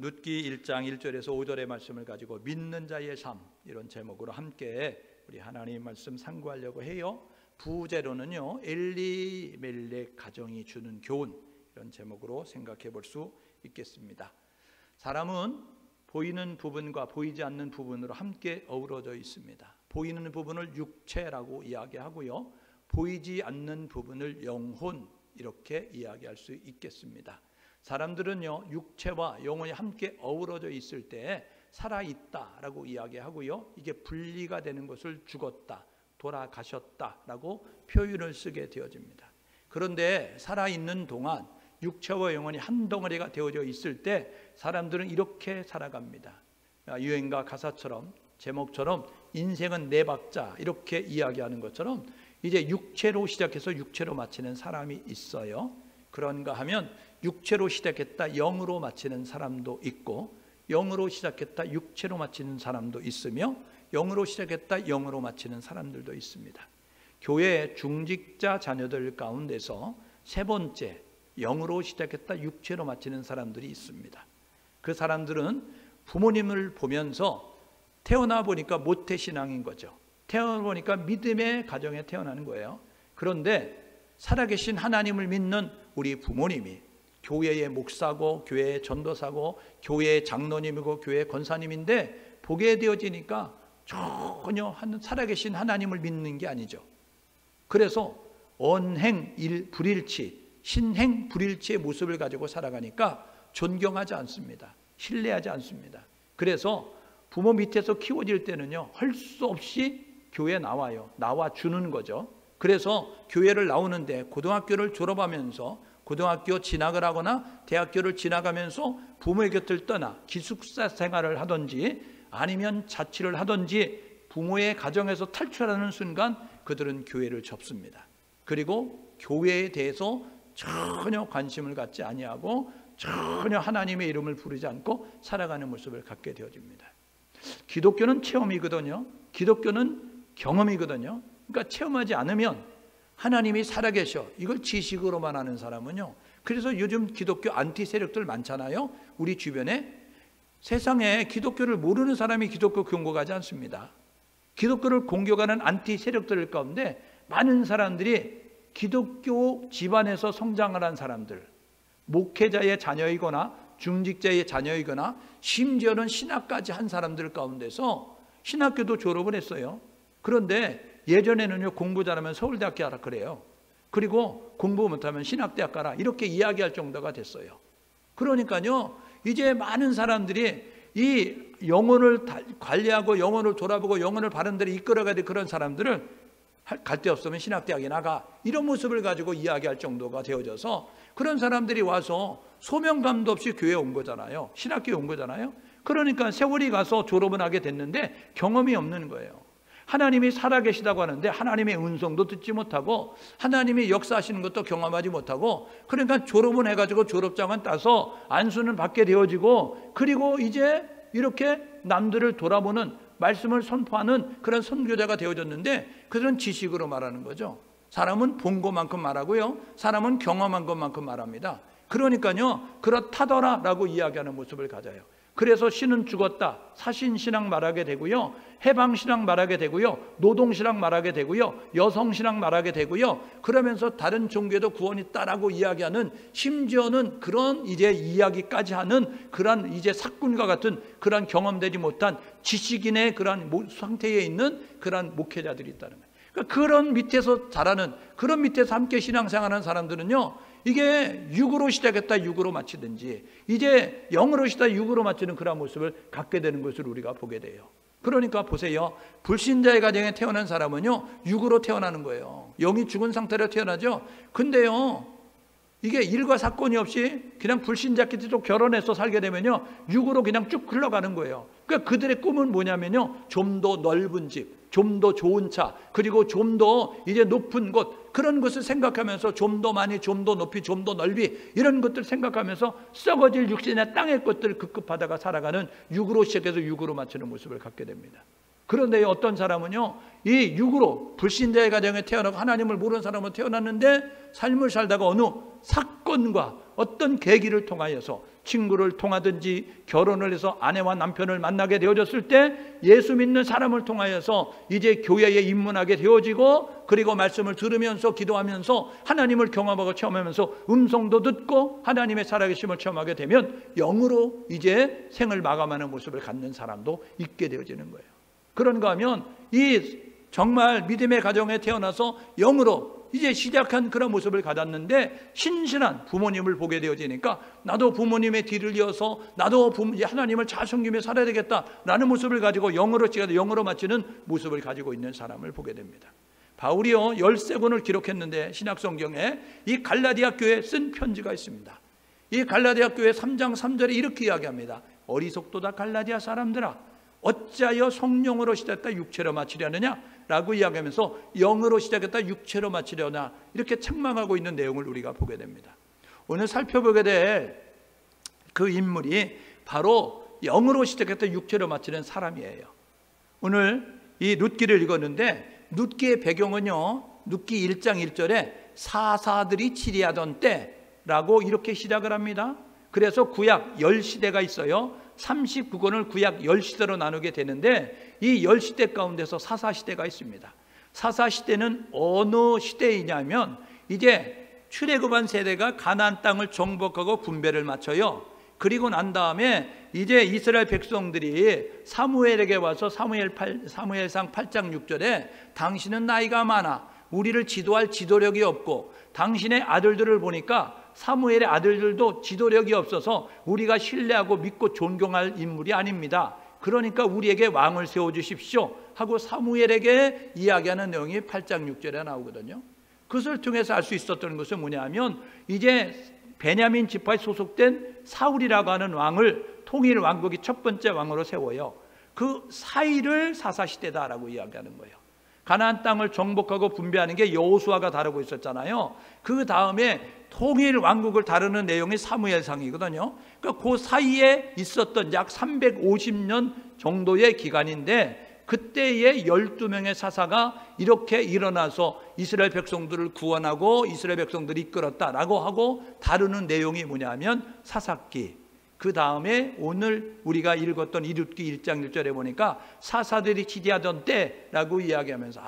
룻기 1장 1절에서 5절의 말씀을 가지고 믿는 자의 삶, 이런 제목으로 함께 우리 하나님 말씀 상고하려고 해요. 부제로는요, 엘리멜렉 가정이 주는 교훈, 이런 제목으로 생각해 볼 수 있겠습니다. 사람은 보이는 부분과 보이지 않는 부분으로 함께 어우러져 있습니다. 보이는 부분을 육체라고 이야기하고요, 보이지 않는 부분을 영혼, 이렇게 이야기할 수 있겠습니다. 사람들은요, 육체와 영혼이 함께 어우러져 있을 때 살아있다라고 이야기하고요, 이게 분리가 되는 것을 죽었다, 돌아가셨다라고 표현을 쓰게 되어집니다. 그런데 살아있는 동안 육체와 영혼이 한 덩어리가 되어져 있을 때 사람들은 이렇게 살아갑니다. 유행가 가사처럼, 제목처럼 인생은 네 박자, 이렇게 이야기하는 것처럼 이제 육체로 시작해서 육체로 마치는 사람이 있어요. 그런가 하면 육체로 시작했다 영으로 마치는 사람도 있고, 영으로 시작했다 육체로 마치는 사람도 있으며, 영으로 시작했다 영으로 마치는 사람들도 있습니다. 교회의 중직자 자녀들 가운데서 세 번째, 영으로 시작했다 육체로 마치는 사람들이 있습니다. 그 사람들은 부모님을 보면서 태어나 보니까 모태신앙인 거죠. 태어나 보니까 믿음의 가정에 태어나는 거예요. 그런데 살아계신 하나님을 믿는 우리 부모님이 교회의 목사고, 교회의 전도사고, 교회의 장로님이고, 교회의 권사님인데 보게 되어지니까 전혀 살아계신 하나님을 믿는 게 아니죠. 그래서 언행 불일치, 신행 불일치의 모습을 가지고 살아가니까 존경하지 않습니다. 신뢰하지 않습니다. 그래서 부모 밑에서 키워질 때는요, 할 수 없이 교회에 나와요. 나와주는 거죠. 그래서 교회를 나오는데 고등학교를 졸업하면서 고등학교 진학을 하거나 대학교를 지나가면서 부모의 곁을 떠나 기숙사 생활을 하든지 아니면 자취를 하든지 부모의 가정에서 탈출하는 순간 그들은 교회를 접습니다. 그리고 교회에 대해서 전혀 관심을 갖지 아니하고 전혀 하나님의 이름을 부르지 않고 살아가는 모습을 갖게 되어집니다. 기독교는 체험이거든요. 기독교는 경험이거든요. 그러니까 체험하지 않으면 하나님이 살아계셔, 이걸 지식으로만 하는 사람은요, 그래서 요즘 기독교 안티 세력들 많잖아요. 우리 주변에 세상에 기독교를 모르는 사람이 기독교 공격하지 않습니다. 기독교를 공격하는 안티 세력들 가운데 많은 사람들이 기독교 집안에서 성장을 한 사람들, 목회자의 자녀이거나 중직자의 자녀이거나 심지어는 신학까지 한 사람들 가운데서 신학교도 졸업을 했어요. 그런데 예전에는요, 공부 잘하면 서울대학교 가라 그래요. 그리고 공부 못하면 신학대학 가라, 이렇게 이야기할 정도가 됐어요. 그러니까요, 이제 많은 사람들이 이 영혼을 관리하고 영혼을 돌아보고 영혼을 바른 데로 이끌어가야 될 그런 사람들을 갈 데 없으면 신학대학에 나가, 이런 모습을 가지고 이야기할 정도가 되어져서 그런 사람들이 와서 소명감도 없이 교회에 온 거잖아요. 신학교에 온 거잖아요. 그러니까 세월이 가서 졸업은 하게 됐는데 경험이 없는 거예요. 하나님이 살아계시다고 하는데 하나님의 음성도 듣지 못하고 하나님이 역사하시는 것도 경험하지 못하고, 그러니까 졸업은 해가지고 졸업장은 따서 안수는 받게 되어지고, 그리고 이제 이렇게 남들을 돌아보는, 말씀을 선포하는 그런 선교자가 되어졌는데 그들은 지식으로 말하는 거죠. 사람은 본 것만큼 말하고요, 사람은 경험한 것만큼 말합니다. 그러니까요, 그렇다더라 라고 이야기하는 모습을 가져요. 그래서 신은 죽었다, 사신신앙 말하게 되고요, 해방신앙 말하게 되고요, 노동신앙 말하게 되고요, 여성신앙 말하게 되고요, 그러면서 다른 종교에도 구원이 있다라고 이야기하는, 심지어는 그런 이제 이야기까지 하는 그런 이제 사꾼과 같은 그런 경험되지 못한 지식인의 그런 상태에 있는 그런 목회자들이 있다는 거예요. 그러니까 그런 밑에서 자라는, 그런 밑에서 함께 신앙생활하는 사람들은요, 이게 육으로 시작했다 육으로 마치든지 이제 영으로 시작했다 육으로 마치는 그런 모습을 갖게 되는 것을 우리가 보게 돼요. 그러니까 보세요, 불신자의 가정에 태어난 사람은요, 육으로 태어나는 거예요. 영이 죽은 상태로 태어나죠. 근데요, 이게 일과 사건이 없이 그냥 불신자끼리 또 결혼해서 살게 되면요, 육으로 그냥 쭉 흘러가는 거예요. 그러니까 그들의 꿈은 뭐냐면요, 좀 더 넓은 집, 좀 더 좋은 차, 그리고 좀 더 이제 높은 곳, 그런 것을 생각하면서 좀 더 많이, 좀 더 높이, 좀 더 넓이, 이런 것들 생각하면서 썩어질 육신의 땅의 것들을 급급하다가 살아가는, 육으로 시작해서 육으로 마치는 모습을 갖게 됩니다. 그런데 어떤 사람은요, 이 육으로 불신자의 가정에 태어나고 하나님을 모르는 사람으로 태어났는데 삶을 살다가 어느 사건과 어떤 계기를 통하여서 친구를 통하든지 결혼을 해서 아내와 남편을 만나게 되어졌을 때 예수 믿는 사람을 통하여서 이제 교회에 입문하게 되어지고, 그리고 말씀을 들으면서 기도하면서 하나님을 경험하고 체험하면서 음성도 듣고 하나님의 살아계심을 체험하게 되면 영으로 이제 생을 마감하는 모습을 갖는 사람도 있게 되어지는 거예요. 그런가 하면 이 정말 믿음의 가정에 태어나서 영으로 이제 시작한 그런 모습을 가졌는데 신실한 부모님을 보게 되어지니까 나도 부모님의 뒤를 이어서 나도 하나님을 잘 섬기며 살아야 되겠다라는 모습을 가지고 영으로 마치는 모습을 가지고 있는 사람을 보게 됩니다. 바울이요 13권을 기록했는데 신약성경에 이 갈라디아 교회에 쓴 편지가 있습니다. 이 갈라디아 교회 3장 3절에 이렇게 이야기합니다. 어리석도다 갈라디아 사람들아, 어찌하여 성령으로 시작했다 육체로 마치려느냐 라고 이야기하면서 영으로 시작했다 육체로 마치려나, 이렇게 책망하고 있는 내용을 우리가 보게 됩니다. 오늘 살펴보게 될 그 인물이 바로 영으로 시작했다 육체로 마치는 사람이에요. 오늘 이 룻기를 읽었는데 룻기의 배경은요, 룻기 1장 1절에 사사들이 치리하던 때라고 이렇게 시작을 합니다. 그래서 구약 10시대가 있어요. 39권을 구약 10시대로 나누게 되는데 이 10시대 가운데서 사사시대가 있습니다. 사사시대는 어느 시대이냐면 이제 출애굽한 세대가 가나안 땅을 정복하고 분배를 마쳐요. 그리고 난 다음에 이제 이스라엘 백성들이 사무엘에게 와서 사무엘상 8장 6절에 당신은 나이가 많아 우리를 지도할 지도력이 없고 당신의 아들들을 보니까 사무엘의 아들들도 지도력이 없어서 우리가 신뢰하고 믿고 존경할 인물이 아닙니다. 그러니까 우리에게 왕을 세워주십시오 하고 사무엘에게 이야기하는 내용이 8장 6절에 나오거든요. 그것을 통해서 알 수 있었던 것은 뭐냐면 이제 베냐민 지파에 소속된 사울이라고 하는 왕을 통일 왕국의 첫 번째 왕으로 세워요. 그 사이를 사사시대다라고 이야기하는 거예요. 가나안 땅을 정복하고 분배하는 게 여호수아가 다루고 있었잖아요. 그 다음에 통일 왕국을 다루는 내용이 사무엘상이거든요. 그러니까 그 사이에 있었던 약 350년 정도의 기간인데 그때에 12명의 사사가 이렇게 일어나서 이스라엘 백성들을 구원하고 이스라엘 백성들을 이끌었다라고 하고 다루는 내용이 뭐냐면 사사기, 그 다음에 오늘 우리가 읽었던 룻기 1장 1절에 보니까 사사들이 치리하던 때라고 이야기하면서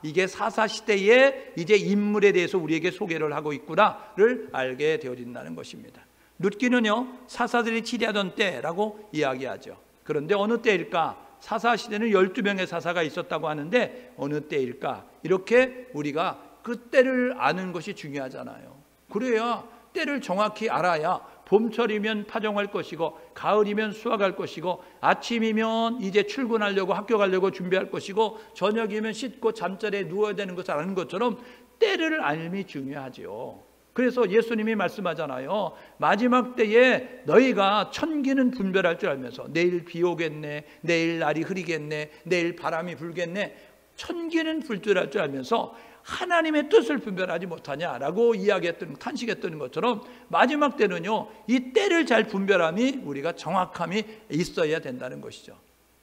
이게 사사시대의 이제 인물에 대해서 우리에게 소개를 하고 있구나를 알게 되어진다는 것입니다. 룻기는요 사사들이 치리하던 때라고 이야기하죠. 그런데 어느 때일까? 사사시대는 12명의 사사가 있었다고 하는데 어느 때일까? 이렇게 우리가 그 때를 아는 것이 중요하잖아요. 그래야 때를 정확히 알아야 봄철이면 파종할 것이고 가을이면 수확할 것이고 아침이면 이제 출근하려고 학교 가려고 준비할 것이고 저녁이면 씻고 잠자리에 누워야 되는 것을 아는 것처럼 때를 알미 중요하죠. 그래서 예수님이 말씀하잖아요. 마지막 때에 너희가 천기는 분별할 줄 알면서 내일 비 오겠네, 내일 날이 흐리겠네, 내일 바람이 불겠네, 천기는 분별할 줄 알면서 하나님의 뜻을 분별하지 못하냐라고 이야기했던, 탄식했던 것처럼 마지막 때는요 이 때를 잘 분별함이 우리가 정확함이 있어야 된다는 것이죠.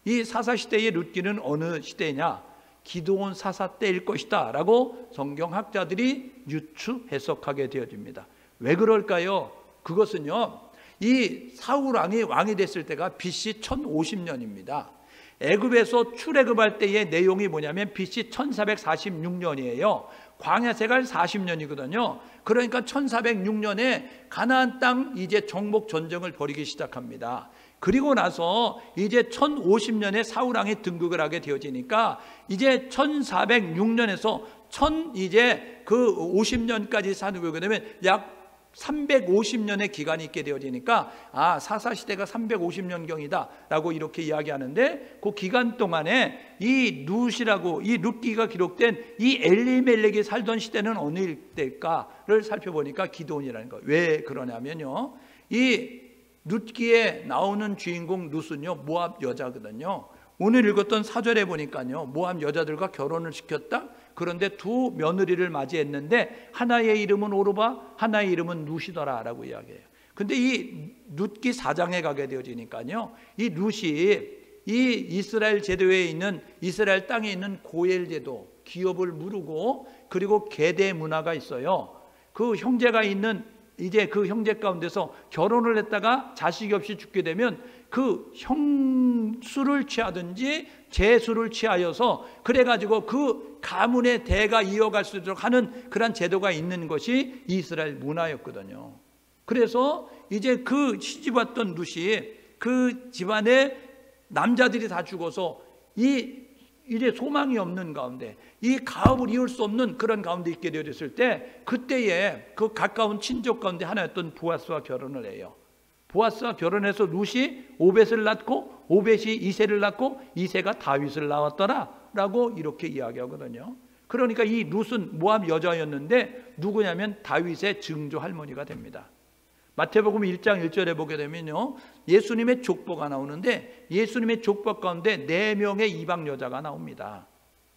이 사사시대의 룻기는 어느 시대냐? 기드온 사사 때일 것이다 라고 성경학자들이 유추 해석하게 되어집니다. 왜 그럴까요? 그것은요 이 사울 왕이 됐을 때가 BC 1050년입니다. 애굽에서 출애굽할 때의 내용이 뭐냐면 BC 1446년이에요. 광야 생활 40년이거든요. 그러니까 1406년에 가나안 땅 이제 정복 전쟁을 벌이기 시작합니다. 그리고 나서 이제 1050년에 사울 왕이 등극을 하게 되어지니까 이제 1406년에서 이제 그 50년까지 사는 거게 되면 약 350년의 기간이 있게 되어지니까 사사시대가 350년경이다 라고 이렇게 이야기하는데 그 기간 동안에 이 룻이라고 이 룻기가 기록된 이 엘리멜렉이 살던 시대는 어느 때일까를 살펴보니까 기드온이라는 거예요. 왜 그러냐면요 이 룻기에 나오는 주인공 룻은요 모압 여자거든요. 오늘 읽었던 사절에 보니까요 모압 여자들과 결혼을 시켰다. 그런데 두 며느리를 맞이했는데 하나의 이름은 오르바, 하나의 이름은 룻이더라 라고 이야기해요. 근데 이 룻기 4장에 가게 되어지니까요 이 룻이 이 이스라엘 제도에 있는 이스라엘 땅에 있는 고엘 제도, 기업을 무르고 그리고 계대 문화가 있어요. 그 형제가 있는 이제 그 형제 가운데서 결혼을 했다가 자식이 없이 죽게 되면 그 형수를 취하든지 제수를 취하여서 그래가지고 그 가문의 대가 이어갈 수 있도록 하는 그런 제도가 있는 것이 이스라엘 문화였거든요. 그래서 이제 그 시집 왔던 룻이 그 집안의 남자들이 다 죽어서 이제 소망이 없는 가운데 이 가업을 이을 수 없는 그런 가운데 있게 되었을 때 그때에 그 가까운 친족 가운데 하나였던 보아스와 결혼을 해요. 보아스와 결혼해서 룻이 오벳을 낳고 오벳이 이새를 낳고 이새가 다윗을 낳았더라 라고 이렇게 이야기하거든요. 그러니까 이 룻은 모압 여자였는데 누구냐면 다윗의 증조 할머니가 됩니다. 마태복음 1장 1절에 보게 되면요, 예수님의 족보가 나오는데 예수님의 족보 가운데 4명의 이방 여자가 나옵니다.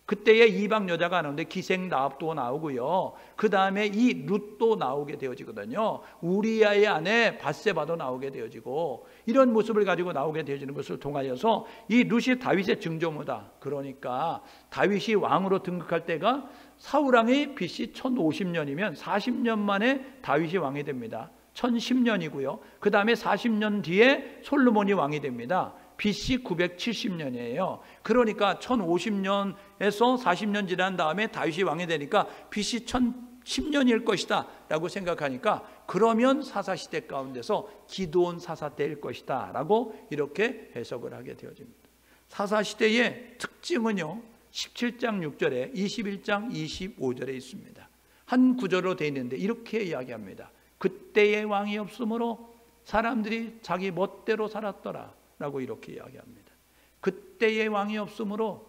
그때의 이방 여자가 나오는데 기생 라합도 나오고요, 그 다음에 이 룻도 나오게 되어지거든요. 우리아의 아내 밧세바도 나오게 되어지고 이런 모습을 가지고 나오게 되어지는 것을 통하여서 이 룻이 다윗의 증조모다. 그러니까 다윗이 왕으로 등극할 때가 사울왕이 BC 1050년이면 40년 만에 다윗이 왕이 됩니다. 1010년이고요. 그 다음에 40년 뒤에 솔로몬이 왕이 됩니다. BC 970년이에요. 그러니까 1050년에서 40년 지난 다음에 다윗이 왕이 되니까 BC 1010년일 것이다 라고 생각하니까 그러면 사사시대 가운데서 기드온 사사 때일 것이다 라고 이렇게 해석을 하게 되어집니다. 사사시대의 특징은요, 17장 6절에 21장 25절에 있습니다. 한 구절로 되어 있는데 이렇게 이야기합니다. 그때의 왕이 없으므로 사람들이 자기 멋대로 살았더라 라고 이렇게 이야기합니다. 그때의 왕이 없으므로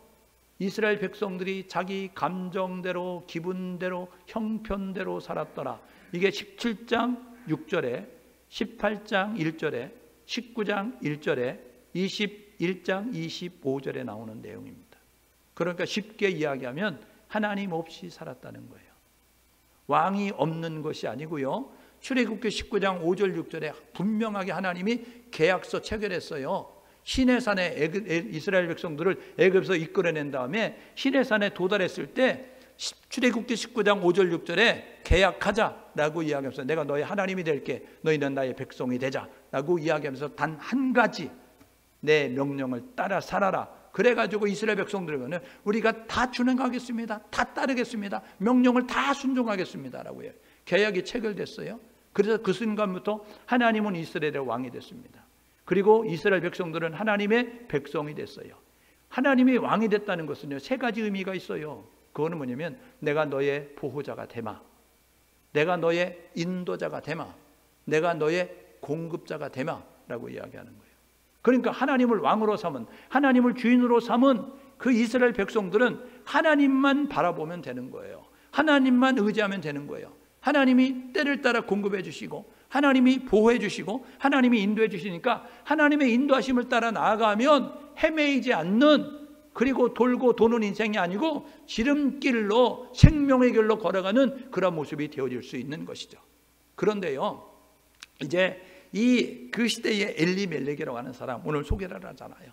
이스라엘 백성들이 자기 감정대로 기분대로 형편대로 살았더라. 이게 17장 6절에 18장 1절에 19장 1절에 21장 25절에 나오는 내용입니다. 그러니까 쉽게 이야기하면 하나님 없이 살았다는 거예요. 왕이 없는 것이 아니고요, 출애굽기 19장 5절 6절에 분명하게 하나님이 계약서 체결했어요. 시내산에 이스라엘 백성들을 애굽에서 이끌어낸 다음에 시내산에 도달했을 때 출애굽기 19장 5절 6절에 계약하자라고 이야기하면서 내가 너의 하나님이 될게, 너희는 나의 백성이 되자라고 이야기하면서 단 한 가지 내 명령을 따라 살아라. 그래가지고 이스라엘 백성들에게는 우리가 다 준행하겠습니다, 다 따르겠습니다, 명령을 다 순종하겠습니다 라고 해요. 계약이 체결됐어요. 그래서 그 순간부터 하나님은 이스라엘의 왕이 됐습니다. 그리고 이스라엘 백성들은 하나님의 백성이 됐어요. 하나님이 왕이 됐다는 것은요, 세 가지 의미가 있어요. 그거는 뭐냐면 내가 너의 보호자가 되마, 내가 너의 인도자가 되마, 내가 너의 공급자가 되마 라고 이야기하는 거예요. 그러니까 하나님을 왕으로 삼은, 하나님을 주인으로 삼은 그 이스라엘 백성들은 하나님만 바라보면 되는 거예요. 하나님만 의지하면 되는 거예요. 하나님이 때를 따라 공급해 주시고 하나님이 보호해 주시고 하나님이 인도해 주시니까 하나님의 인도하심을 따라 나아가면 헤매이지 않는, 그리고 돌고 도는 인생이 아니고 지름길로 생명의 길로 걸어가는 그런 모습이 되어질 수 있는 것이죠. 그런데요, 이제 그 시대에 엘리멜렉이라고 하는 사람 오늘 소개를 하잖아요.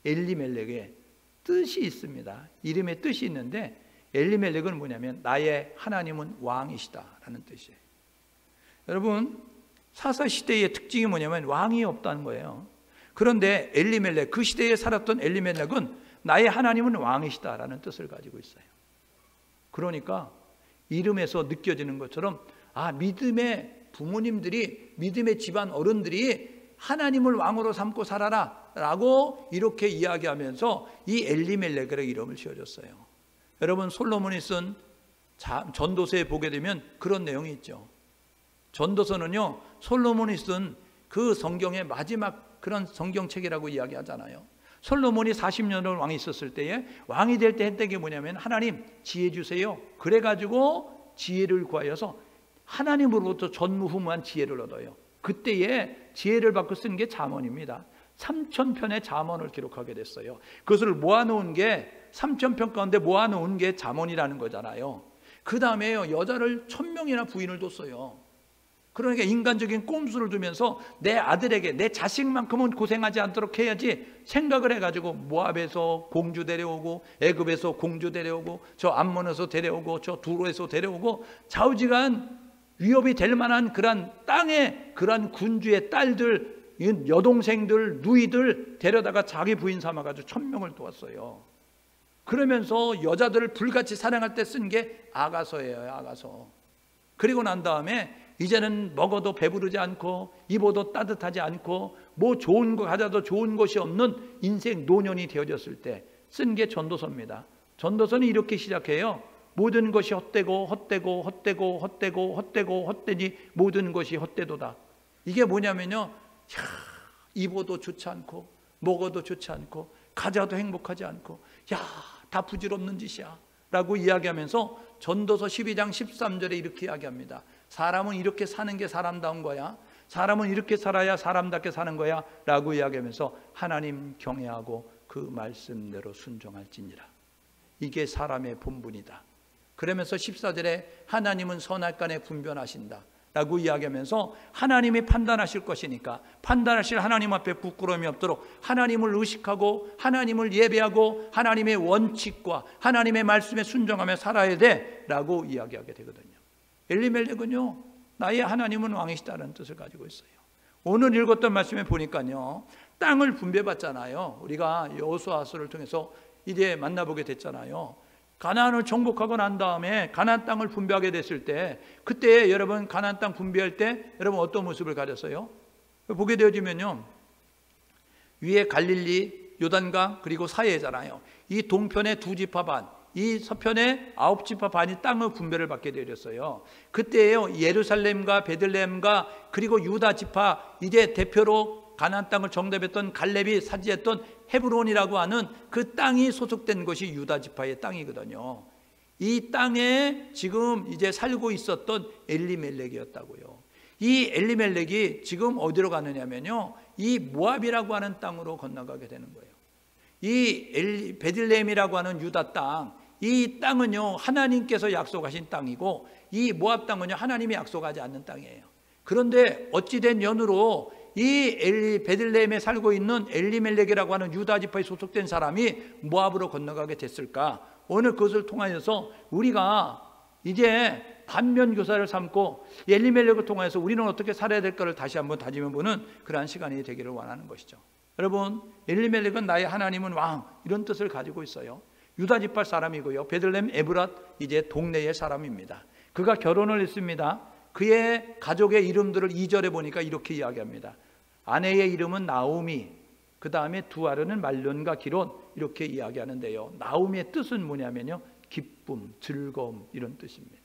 엘리멜렉의 뜻이 있습니다. 이름의 뜻이 있는데 엘리멜렉은 뭐냐면 나의 하나님은 왕이시다라는 뜻이에요. 여러분, 사사시대의 특징이 뭐냐면 왕이 없다는 거예요. 그런데 엘리멜렉, 그 시대에 살았던 엘리멜렉은 나의 하나님은 왕이시다라는 뜻을 가지고 있어요. 그러니까 이름에서 느껴지는 것처럼 믿음의 부모님들이, 믿음의 집안 어른들이 하나님을 왕으로 삼고 살아라 라고 이렇게 이야기하면서 이 엘리멜렉이라는 이름을 지어줬어요. 여러분, 솔로몬이 쓴 전도서에 보게 되면 그런 내용이 있죠. 전도서는요, 솔로몬이 쓴 그 성경의 마지막 그런 성경책이라고 이야기하잖아요. 솔로몬이 40년을 왕이 있었을 때에 왕이 될 때 했던 게 뭐냐면 하나님 지혜 주세요. 그래가지고 지혜를 구하여서 하나님으로부터 전무후무한 지혜를 얻어요. 그때에 지혜를 받고 쓴 게 잠언입니다. 3000편의 잠언을 기록하게 됐어요. 그것을 모아놓은 게 3000편 가운데 모아놓은 게 잠언이라는 거잖아요. 그 다음에 여자를 1000명이나 부인을 뒀어요. 그러니까 인간적인 꼼수를 두면서 내 아들에게 내 자식만큼은 고생하지 않도록 해야지 생각을 해가지고 모압에서 공주 데려오고 애굽에서 공주 데려오고 저 암몬에서 데려오고 저 두로에서 데려오고 좌우지간 위협이 될 만한 그런 땅의 그런 군주의 딸들, 여동생들, 누이들 데려다가 자기 부인 삼아가지고 1000명을 도왔어요. 그러면서 여자들을 불같이 사랑할 때 쓴 게 아가서예요. 아가서. 그리고 난 다음에 이제는 먹어도 배부르지 않고 입어도 따뜻하지 않고 뭐 좋은 거 가져도 좋은 것이 없는 인생 노년이 되어졌을 때 쓴 게 전도서입니다. 전도서는 이렇게 시작해요. 모든 것이 헛되고 헛되고 헛되고 헛되고 헛되고 헛되니 모든 것이 헛되도다. 이게 뭐냐면요, 입어도 좋지 않고 먹어도 좋지 않고 가져도 행복하지 않고 다 부질없는 짓이야 라고 이야기하면서 전도서 12장 13절에 이렇게 이야기합니다. 사람은 이렇게 사는 게 사람다운 거야, 사람은 이렇게 살아야 사람답게 사는 거야 라고 이야기하면서 하나님 경외하고 그 말씀대로 순종할지니라. 이게 사람의 본분이다. 그러면서 14절에 하나님은 선악간에 분별하신다 라고 이야기하면서 하나님이 판단하실 것이니까 판단하실 하나님 앞에 부끄러움이 없도록 하나님을 의식하고 하나님을 예배하고 하나님의 원칙과 하나님의 말씀에 순종하며 살아야 돼 라고 이야기하게 되거든요. 엘리멜렉은요, 나의 하나님은 왕이시다는 뜻을 가지고 있어요. 오늘 읽었던 말씀에 보니까요, 땅을 분배받잖아요. 우리가 여호수아서를 통해서 이제 만나보게 됐잖아요. 가나안을 정복하고 난 다음에 가나안 땅을 분배하게 됐을 때, 그때 여러분 가나안 땅 분배할 때 여러분 어떤 모습을 가졌어요? 보게 되어지면요, 위에 갈릴리, 요단강 그리고 사해잖아요. 이 동편의 2지파 반, 이 서편의 9지파 반이 땅의 분배를 받게 되었어요. 그때에요, 예루살렘과 베들레헴과 그리고 유다 지파, 이제 대표로 가나안 땅을 정답했던 갈렙이 차지했던 헤브론이라고 하는 그 땅이 소속된 것이 유다 지파의 땅이거든요. 이 땅에 지금 이제 살고 있었던 엘리멜렉이었다고요. 이 엘리멜렉이 지금 어디로 가느냐면요, 이 모압이라고 하는 땅으로 건너가게 되는 거예요. 이 베들레헴이라고 하는 유다 땅, 이 땅은요 하나님께서 약속하신 땅이고 이 모압 땅은요 하나님이 약속하지 않는 땅이에요. 그런데 어찌된 연으로 이 베들레헴에 살고 있는 엘리멜렉이라고 하는 유다 지파에 소속된 사람이 모압으로 건너가게 됐을까? 오늘 그것을 통하여서 우리가 이제 반면 교사를 삼고 엘리멜렉을 통해서 우리는 어떻게 살아야 될까를 다시 한번 다짐해 보는 그러한 시간이 되기를 원하는 것이죠. 여러분, 엘리멜렉은 나의 하나님은 왕, 이런 뜻을 가지고 있어요. 유다 지파 사람이고요, 베들레헴 에브랏 이제 동네의 사람입니다. 그가 결혼을 했습니다. 그의 가족의 이름들을 2절에 보니까 이렇게 이야기합니다. 아내의 이름은 나오미, 그 다음에 두 아들은 말론과 기론, 이렇게 이야기하는데요, 나오미의 뜻은 뭐냐면요, 기쁨, 즐거움, 이런 뜻입니다.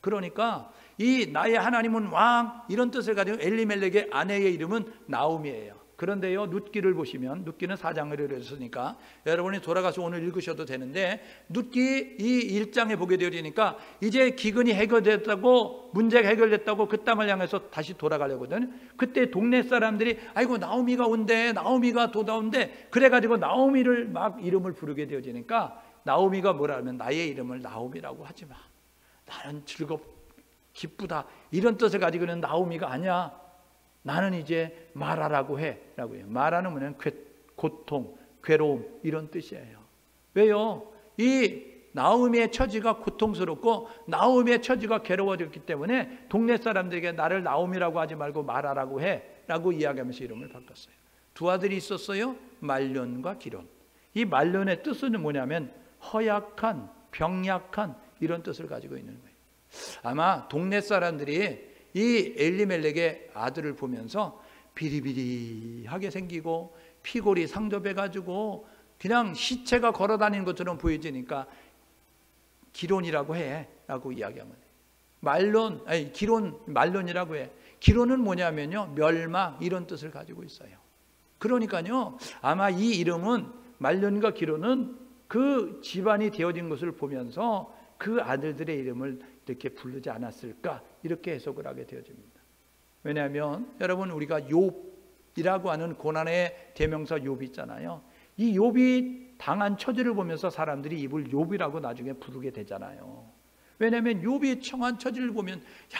그러니까 이 나의 하나님은 왕, 이런 뜻을 가지고 엘리멜렉의 아내의 이름은 나오미예요. 그런데요, 룻기를 보시면, 룻기는 4장을 읽었으니까 여러분이 돌아가서 오늘 읽으셔도 되는데, 룻기 이 1장에 보게 되니까 이제 기근이 해결됐다고, 문제가 해결됐다고 그 땅을 향해서 다시 돌아가려거든요. 그때 동네 사람들이 아이고 나오미가 온대, 나오미가 돌아온대, 그래가지고 나오미를 막 이름을 부르게 되어지니까 나오미가 뭐라 하면 나의 이름을 나오미라고 하지 마, 나는 기쁘다, 이런 뜻을 가지고 있는 나오미가 아니야, 나는 이제 마라라고 해 라고 해요. 마라는 뭐냐면 고통, 괴로움, 이런 뜻이에요. 왜요? 이 나오미의 처지가 고통스럽고 나오미의 처지가 괴로워졌기 때문에 동네 사람들에게 나를 나오미라고 하지 말고 마라라고 해 라고 이야기하면서 이름을 바꿨어요. 두 아들이 있었어요. 말론과 기론. 이 말론의 뜻은 뭐냐면 허약한, 병약한, 이런 뜻을 가지고 있는 거예요. 아마 동네 사람들이 이 엘리멜렉의 아들을 보면서 비리비리하게 생기고 피골이 상접해가지고 그냥 시체가 걸어다니는 것처럼 보여지니까 기론이라고 해 라고 이야기하면 돼요. 기론, 말론이라고 해. 기론은 뭐냐면요, 멸망, 이런 뜻을 가지고 있어요. 그러니까요, 아마 이 이름은, 말론과 기론은 그 집안이 되어진 것을 보면서 그 아들들의 이름을 이렇게 부르지 않았을까, 이렇게 해석을 하게 되어집니다. 왜냐하면 여러분, 우리가 욥이라고 하는 고난의 대명사 욥이 있잖아요. 이 욥이 당한 처지를 보면서 사람들이 입을 욥이라고 나중에 부르게 되잖아요. 왜냐하면 욥이 처한 처지를 보면, 야,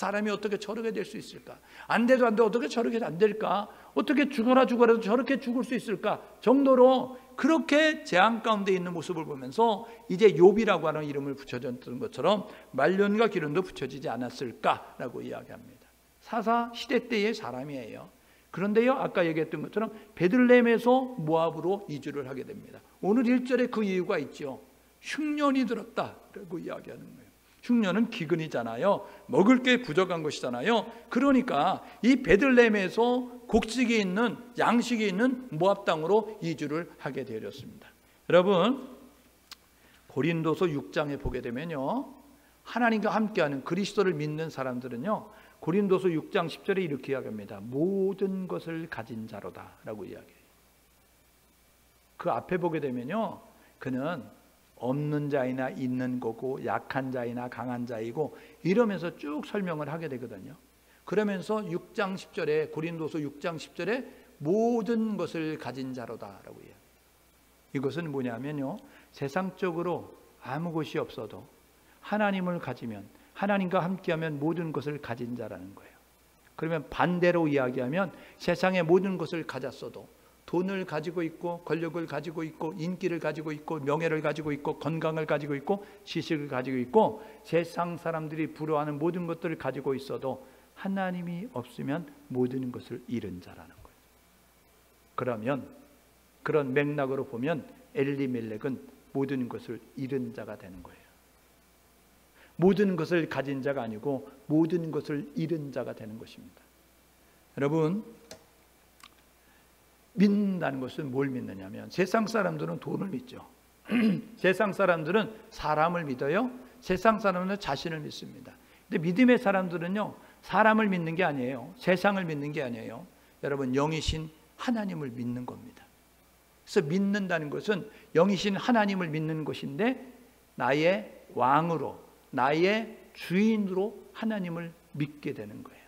사람이 어떻게 저렇게 될 수 있을까? 안 돼도 안 돼. 어떻게 저렇게 안 될까? 어떻게 죽어라도 저렇게 죽을 수 있을까? 정도로 그렇게 재앙 가운데 있는 모습을 보면서 이제 욥이라고 하는 이름을 붙여졌던 것처럼 말년과 기근도 붙여지지 않았을까라고 이야기합니다. 사사 시대 때의 사람이에요. 그런데요, 아까 얘기했던 것처럼 베들레헴에서 모압으로 이주를 하게 됩니다. 오늘 1절에 그 이유가 있죠. 흉년이 들었다라고 이야기하는 거예요. 흉년은 기근이잖아요. 먹을 게 부족한 것이잖아요. 그러니까 이 베들레헴에서 곡식이 있는, 양식이 있는 모압 땅으로 이주를 하게 되었습니다. 여러분, 고린도서 6장에 보게 되면요, 하나님과 함께하는 그리스도를 믿는 사람들은요, 고린도서 6장 10절에 이렇게 이야기합니다. 모든 것을 가진 자로다 라고 이야기해요. 그 앞에 보게 되면요, 그는 없는 자이나 있는 거고 약한 자이나 강한 자이고 이러면서 쭉 설명을 하게 되거든요. 그러면서 6장 10절에, 고린도서 6장 10절에 모든 것을 가진 자로다 라고 이야기해요. 이것은 뭐냐면요, 세상적으로 아무 것이 없어도 하나님을 가지면, 하나님과 함께하면 모든 것을 가진 자라는 거예요. 그러면 반대로 이야기하면 세상의 모든 것을 가졌어도, 돈을 가지고 있고 권력을 가지고 있고 인기를 가지고 있고 명예를 가지고 있고 건강을 가지고 있고 지식을 가지고 있고 세상 사람들이 부러워하는 모든 것들을 가지고 있어도 하나님이 없으면 모든 것을 잃은 자라는 거예요. 그러면 그런 맥락으로 보면 엘리멜렉은 모든 것을 잃은 자가 되는 거예요. 모든 것을 가진 자가 아니고 모든 것을 잃은 자가 되는 것입니다. 여러분, 믿는다는 것은 뭘 믿느냐면, 세상 사람들은 돈을 믿죠. 세상 사람들은 사람을 믿어요. 세상 사람들은 자신을 믿습니다. 근데 믿음의 사람들은요, 사람을 믿는 게 아니에요. 세상을 믿는 게 아니에요. 여러분, 영이신 하나님을 믿는 겁니다. 그래서 믿는다는 것은 영이신 하나님을 믿는 것인데, 나의 왕으로, 나의 주인으로 하나님을 믿게 되는 거예요.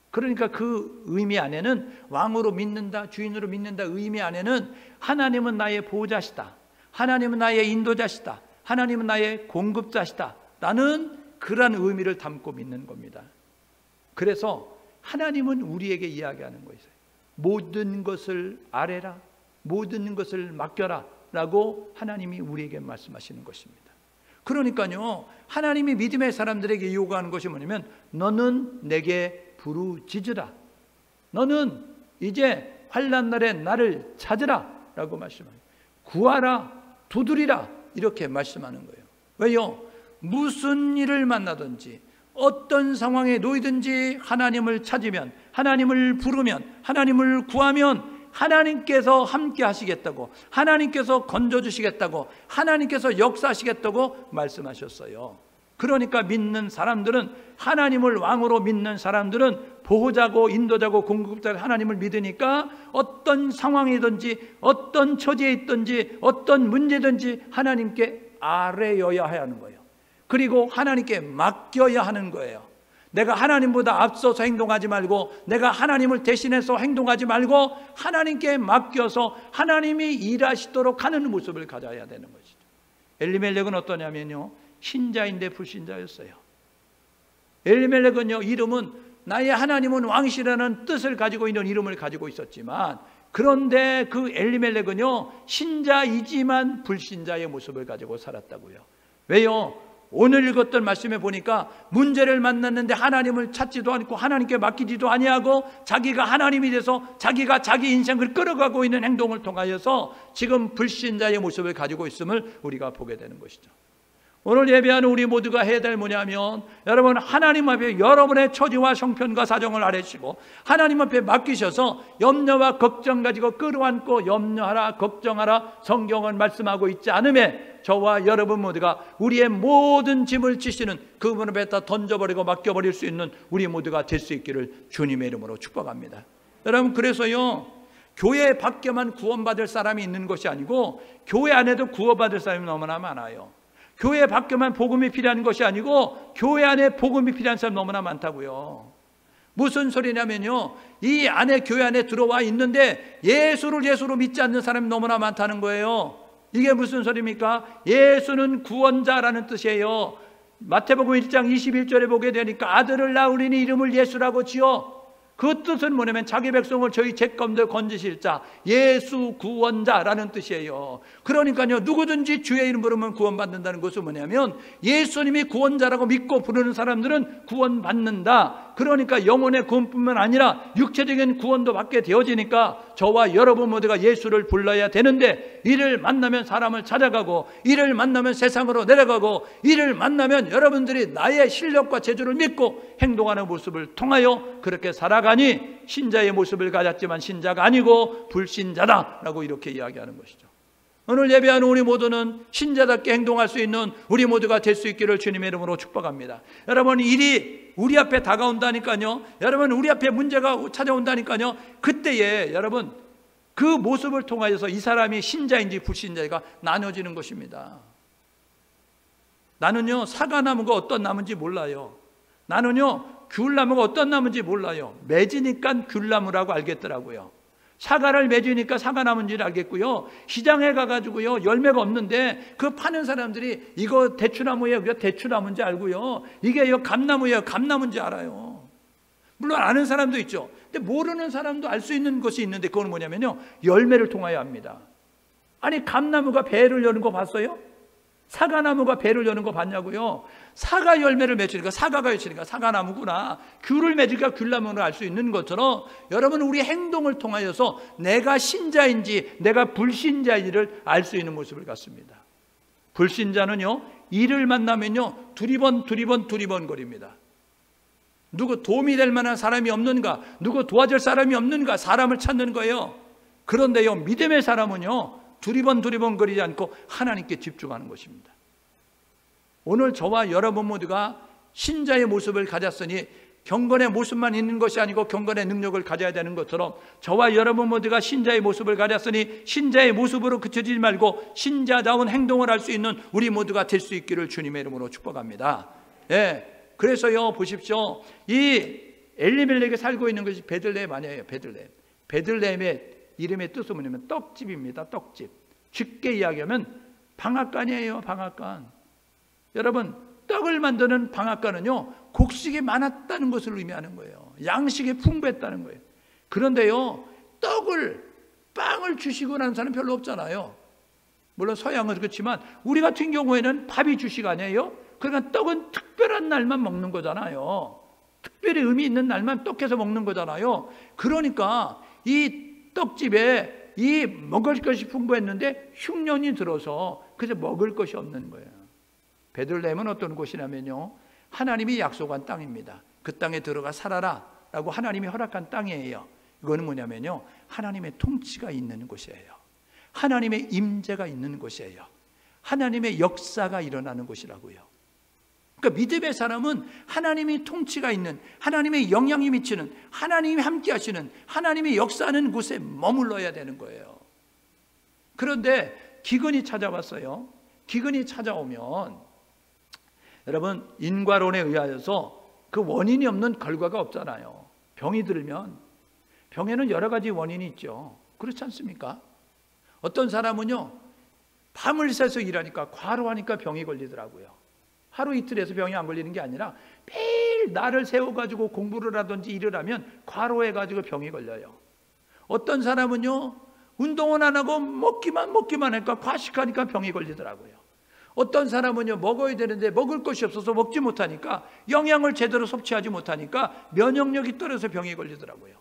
그러니까 그 의미 안에는, 왕으로 믿는다, 주인으로 믿는다 의미 안에는 하나님은 나의 보호자시다, 하나님은 나의 인도자시다, 하나님은 나의 공급자시다 라는 그러한 의미를 담고 믿는 겁니다. 그래서 하나님은 우리에게 이야기하는 거예요. 모든 것을 아뢰라, 모든 것을 맡겨라 라고 하나님이 우리에게 말씀하시는 것입니다. 그러니까요, 하나님이 믿음의 사람들에게 요구하는 것이 뭐냐면, 너는 내게 부르짖으라, 너는 이제 환난 날에 나를 찾으라 라고 말씀합니다. 구하라, 두드리라 이렇게 말씀하는 거예요. 왜요? 무슨 일을 만나든지 어떤 상황에 놓이든지 하나님을 찾으면, 하나님을 부르면, 하나님을 구하면 하나님께서 함께 하시겠다고, 하나님께서 건져주시겠다고, 하나님께서 역사하시겠다고 말씀하셨어요. 그러니까 믿는 사람들은, 하나님을 왕으로 믿는 사람들은 보호자고 인도자고 공급자고 하나님을 믿으니까 어떤 상황이든지 어떤 처지에 있든지 어떤 문제든지 하나님께 아뢰어야 하는 거예요. 그리고 하나님께 맡겨야 하는 거예요. 내가 하나님보다 앞서서 행동하지 말고, 내가 하나님을 대신해서 행동하지 말고 하나님께 맡겨서 하나님이 일하시도록 하는 모습을 가져야 되는 것이죠. 엘리멜렉은 어떠냐면요, 신자인데 불신자였어요. 엘리멜렉은요, 이름은 나의 하나님은 왕이시라는 뜻을 가지고 있는 이름을 가지고 있었지만, 그런데 그 엘리멜렉은요, 신자이지만 불신자의 모습을 가지고 살았다고요. 왜요? 오늘 읽었던 말씀에 보니까 문제를 만났는데 하나님을 찾지도 않고 하나님께 맡기지도 아니하고 자기가 하나님이 돼서 자기가 자기 인생을 끌어가고 있는 행동을 통하여서 지금 불신자의 모습을 가지고 있음을 우리가 보게 되는 것이죠. 오늘 예배하는 우리 모두가 해야 될 뭐냐면, 여러분 하나님 앞에 여러분의 처지와 형편과 사정을 아뢰시고 하나님 앞에 맡기셔서 염려와 걱정 가지고 끌어안고 염려하라, 걱정하라 성경은 말씀하고 있지 않음에 저와 여러분 모두가 우리의 모든 짐을 지시는 그분 앞에 다 던져버리고 맡겨버릴 수 있는 우리 모두가 될 수 있기를 주님의 이름으로 축복합니다. 여러분, 그래서요, 교회 밖에만 구원받을 사람이 있는 것이 아니고 교회 안에도 구원받을 사람이 너무나 많아요. 교회 밖에만 복음이 필요한 것이 아니고 교회 안에 복음이 필요한 사람이 너무나 많다고요. 무슨 소리냐면요, 이 안에 교회 안에 들어와 있는데 예수로 믿지 않는 사람이 너무나 많다는 거예요. 이게 무슨 소리입니까? 예수는 구원자라는 뜻이에요. 마태복음 1장 21절에 보게 되니까 아들을 낳으리니 이름을 예수라고 지어. 그 뜻은 뭐냐면 자기 백성을 저희 죄 가운데 건지실 자, 예수 구원자라는 뜻이에요. 그러니까요, 누구든지 주의 이름 부르면 구원받는다는 것은 뭐냐면 예수님이 구원자라고 믿고 부르는 사람들은 구원받는다. 그러니까 영혼의 구원뿐만 아니라 육체적인 구원도 받게 되어지니까 저와 여러분 모두가 예수를 불러야 되는데, 이를 만나면 사람을 찾아가고, 이를 만나면 세상으로 내려가고, 이를 만나면 여러분들이 나의 실력과 재주를 믿고 행동하는 모습을 통하여 그렇게 살아가니 신자의 모습을 가졌지만 신자가 아니고 불신자다라고 이렇게 이야기하는 것이죠. 오늘 예배하는 우리 모두는 신자답게 행동할 수 있는 우리 모두가 될 수 있기를 주님의 이름으로 축복합니다. 여러분, 일이 우리 앞에 다가온다니까요. 여러분, 우리 앞에 문제가 찾아온다니까요. 그때에 여러분 그 모습을 통하여서 이 사람이 신자인지 불신자가 나눠지는 것입니다. 나는요, 사과나무가 어떤 나무인지 몰라요. 나는요, 귤나무가 어떤 나무인지 몰라요. 맺으니까 귤나무라고 알겠더라고요. 사과를 맺으니까 사과나무인지를 알겠고요. 시장에 가가지고요, 열매가 없는데 그 파는 사람들이 이거 대추나무예요, 이거 대추나무인지 알고요. 이게 이거 감나무예요, 감나무인지 알아요. 물론 아는 사람도 있죠. 근데 모르는 사람도 알 수 있는 것이 있는데, 그건 뭐냐면요, 열매를 통하여 합니다. 아니, 감나무가 배를 여는 거 봤어요? 사과나무가 배를 여는 거 봤냐고요? 사과 열매를 맺으니까 사과가 있으니까 사과나무구나, 귤을 맺으니까 귤나무를 알 수 있는 것처럼 여러분, 우리 행동을 통하여서 내가 신자인지 내가 불신자인지를 알 수 있는 모습을 갖습니다. 불신자는요, 이를 만나면요 두리번 거립니다. 누구 도움이 될 만한 사람이 없는가, 누구 도와줄 사람이 없는가, 사람을 찾는 거예요. 그런데요, 믿음의 사람은요 두리번 거리지 않고 하나님께 집중하는 것입니다. 오늘 저와 여러분 모두가 신자의 모습을 가졌으니 경건의 모습만 있는 것이 아니고 경건의 능력을 가져야 되는 것처럼, 저와 여러분 모두가 신자의 모습을 가졌으니 신자의 모습으로 그쳐지지 말고 신자다운 행동을 할 수 있는 우리 모두가 될 수 있기를 주님의 이름으로 축복합니다. 예, 그래서요, 보십시오. 이 엘리멜렉에 살고 있는 것이 베들레헴 아니에요. 베들레헴의 이름의 뜻은 뭐냐면 떡집입니다. 떡집. 쉽게 이야기하면 방앗간이에요. 방앗간. 여러분, 떡을 만드는 방앗간은요 곡식이 많았다는 것을 의미하는 거예요. 양식이 풍부했다는 거예요. 그런데요, 빵을 주시고 나는 사람 별로 없잖아요. 물론 서양은 그렇지만 우리 같은 경우에는 밥이 주식 아니에요. 그러니까 떡은 특별한 날만 먹는 거잖아요. 특별히 의미 있는 날만 떡해서 먹는 거잖아요. 그러니까 이 떡집에 이 먹을 것이 풍부했는데 흉년이 들어서 그래서 먹을 것이 없는 거예요. 베들레헴은 어떤 곳이냐면요, 하나님이 약속한 땅입니다. 그 땅에 들어가 살아라 라고 하나님이 허락한 땅이에요. 이거는 뭐냐면요, 하나님의 통치가 있는 곳이에요. 하나님의 임재가 있는 곳이에요. 하나님의 역사가 일어나는 곳이라고요. 그러니까 믿음의 사람은 하나님이 통치가 있는, 하나님의 영향이 미치는, 하나님이 함께 하시는, 하나님이 역사하는 곳에 머물러야 되는 거예요. 그런데 기근이 찾아왔어요. 기근이 찾아오면 여러분, 인과론에 의하여서 그 원인이 없는 결과가 없잖아요. 병이 들면 병에는 여러 가지 원인이 있죠. 그렇지 않습니까? 어떤 사람은요, 밤을 새서 일하니까 과로하니까 병이 걸리더라고요. 하루 이틀에서 병이 안 걸리는 게 아니라 매일 날을 세워가지고 공부를 하든지 일을 하면 과로해가지고 병이 걸려요. 어떤 사람은요, 운동은 안 하고 먹기만 하니까 과식하니까 병이 걸리더라고요. 어떤 사람은요, 먹어야 되는데 먹을 것이 없어서 먹지 못하니까, 영양을 제대로 섭취하지 못하니까 면역력이 떨어져서 병이 걸리더라고요.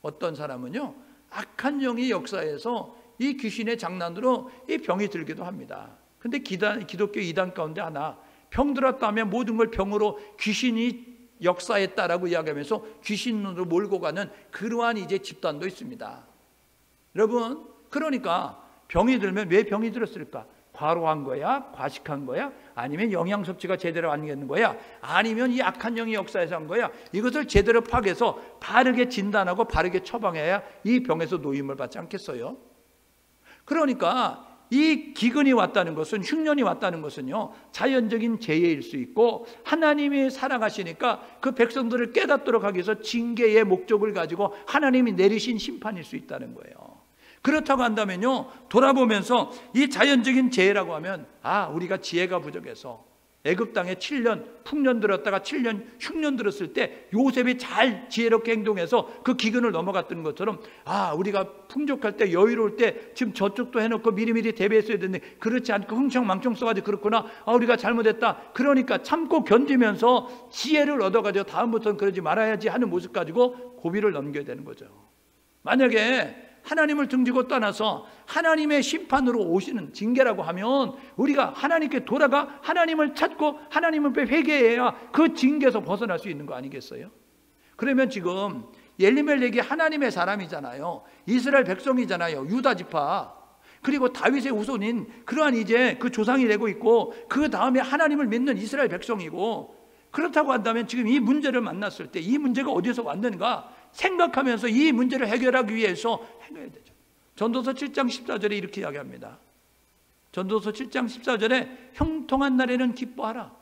어떤 사람은요, 악한 영이 역사에서 이 귀신의 장난으로 이 병이 들기도 합니다. 근데 기독교 이단 가운데 하나, 병 들었다 하면 모든 걸 병으로 귀신이 역사했다라고 이야기하면서 귀신으로 몰고 가는 그러한 이제 집단도 있습니다. 여러분, 그러니까 병이 들면 왜 병이 들었을까? 과로한 거야? 과식한 거야? 아니면 영양 섭취가 제대로 안 되는 거야? 아니면 이 악한 영이 역사에서 한 거야? 이것을 제대로 파악해서 바르게 진단하고 바르게 처방해야 이 병에서 노임을 받지 않겠어요? 그러니까 이 기근이 왔다는 것은, 흉년이 왔다는 것은요, 자연적인 재해일 수 있고, 하나님이 살아가시니까 그 백성들을 깨닫도록 하기 위해서 징계의 목적을 가지고 하나님이 내리신 심판일 수 있다는 거예요. 그렇다고 한다면요, 돌아보면서 이 자연적인 재해라고 하면, 우리가 지혜가 부족해서, 애굽 땅에 7년 풍년 들었다가 7년 흉년 들었을 때 요셉이 잘 지혜롭게 행동해서 그 기근을 넘어갔던 것처럼, 우리가 풍족할 때 여유로울 때 지금 저쪽도 해놓고 미리미리 대비했어야 되는데 그렇지 않고 흥청망청 써가지고 그렇구나, 우리가 잘못했다, 그러니까 참고 견디면서 지혜를 얻어가지고 다음부터는 그러지 말아야지 하는 모습 가지고 고비를 넘겨야 되는 거죠. 만약에 하나님을 등지고 떠나서 하나님의 심판으로 오시는 징계라고 하면 우리가 하나님께 돌아가 하나님을 찾고 하나님을 회개해야 그 징계에서 벗어날 수 있는 거 아니겠어요? 그러면 지금 엘리멜렉이 하나님의 사람이잖아요. 이스라엘 백성이잖아요. 유다 지파. 그리고 다윗의 후손인 그러한 이제 그 조상이 되고 있고, 그 다음에 하나님을 믿는 이스라엘 백성이고, 그렇다고 한다면 지금 이 문제를 만났을 때 이 문제가 어디서 왔는가 생각하면서 이 문제를 해결하기 위해서 해결해야 되죠. 전도서 7장 14절에 이렇게 이야기합니다. 전도서 7장 14절에 형통한 날에는 기뻐하라,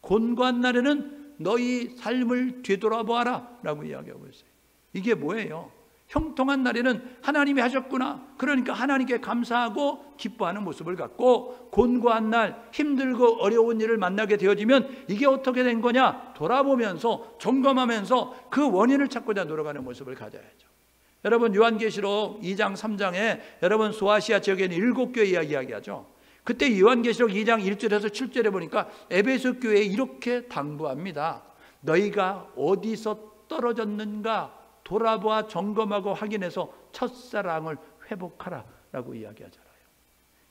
곤고한 날에는 너희 삶을 되돌아보아라 라고 이야기하고 있어요. 이게 뭐예요? 형통한 날에는 하나님이 하셨구나, 그러니까 하나님께 감사하고 기뻐하는 모습을 갖고, 곤고한 날 힘들고 어려운 일을 만나게 되어지면 이게 어떻게 된 거냐 돌아보면서 점검하면서 그 원인을 찾고자 노력하는 모습을 가져야죠. 여러분 요한계시록 2장 3장에 여러분 소아시아 지역에 있는 7교회 이야기하죠. 그때 요한계시록 2장 1절에서 7절에 보니까 에베소 교회에 이렇게 당부합니다. 너희가 어디서 떨어졌는가 돌아보아 점검하고 확인해서 첫사랑을 회복하라 라고 이야기하잖아요.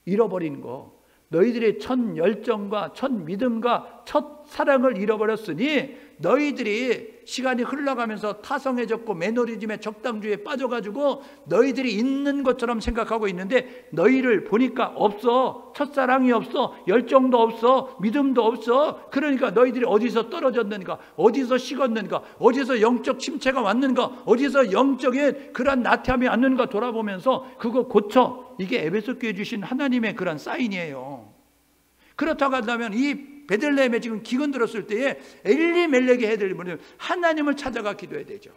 잃어버린 거, 너희들의 첫 열정과 첫 믿음과 첫 사랑을 잃어버렸으니 너희들이 시간이 흘러가면서 타성해졌고 매너리즘에 적당주의에 빠져가지고 너희들이 있는 것처럼 생각하고 있는데 너희를 보니까 없어. 첫사랑이 없어. 열정도 없어. 믿음도 없어. 그러니까 너희들이 어디서 떨어졌는가, 어디서 식었는가, 어디서 영적 침체가 왔는가, 어디서 영적인 그런 나태함이 왔는가 돌아보면서 그거 고쳐. 이게 에베소 교회에 주신 하나님의 그런 사인이에요. 그렇다고 한다면 이 베들레헴에 지금 기근 들었을 때에 엘리멜렉이 해야 될 일은 하나님을 찾아가 기도해야 되죠.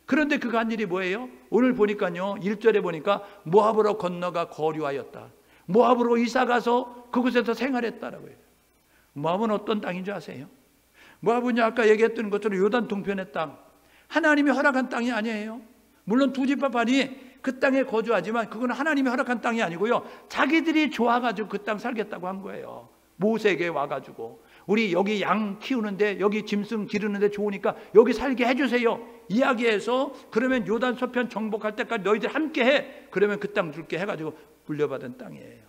그런데 그가 한 일이 뭐예요? 오늘 보니까요 1절에 보니까 모압으로 건너가 거류하였다. 모압으로 이사가서 그곳에서 생활했다라고 해요. 모압은 어떤 땅인 줄 아세요? 모압은 아까 얘기했던 것처럼 요단 동편의 땅, 하나님이 허락한 땅이 아니에요. 물론 두 집합하니 그 땅에 거주하지만 그건 하나님이 허락한 땅이 아니고요, 자기들이 좋아가지고 그 땅 살겠다고 한 거예요. 모세에게 와가지고 우리 여기 양 키우는데, 여기 짐승 기르는데 좋으니까 여기 살게 해주세요 이야기해서, 그러면 요단 서편 정복할 때까지 너희들 함께 해, 그러면 그 땅 줄게 해가지고 물려받은 땅이에요.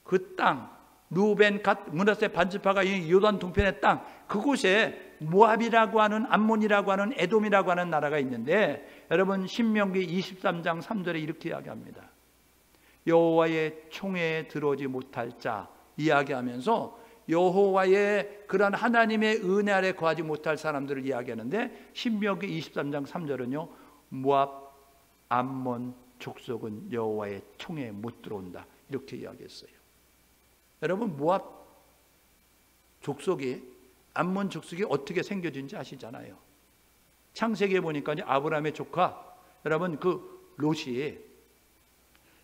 그 땅 루벤, 갓, 므낫세 반지파가 이 요단 동편의 땅, 그곳에 모압이라고 하는, 암몬이라고 하는, 에돔이라고 하는 나라가 있는데, 여러분 신명기 23장 3절에 이렇게 이야기합니다. 여호와의 총회에 들어오지 못할 자 이야기하면서 여호와의 그런 하나님의 은혜 아래 거하지 못할 사람들을 이야기하는데, 신명기 23장 3절은요 모압, 암몬 족속은 여호와의 총회에 못 들어온다 이렇게 이야기했어요. 여러분 모압 족속이, 암몬 족속이 어떻게 생겨진지 아시잖아요. 창세기에 보니까 아브라함의 조카, 여러분 그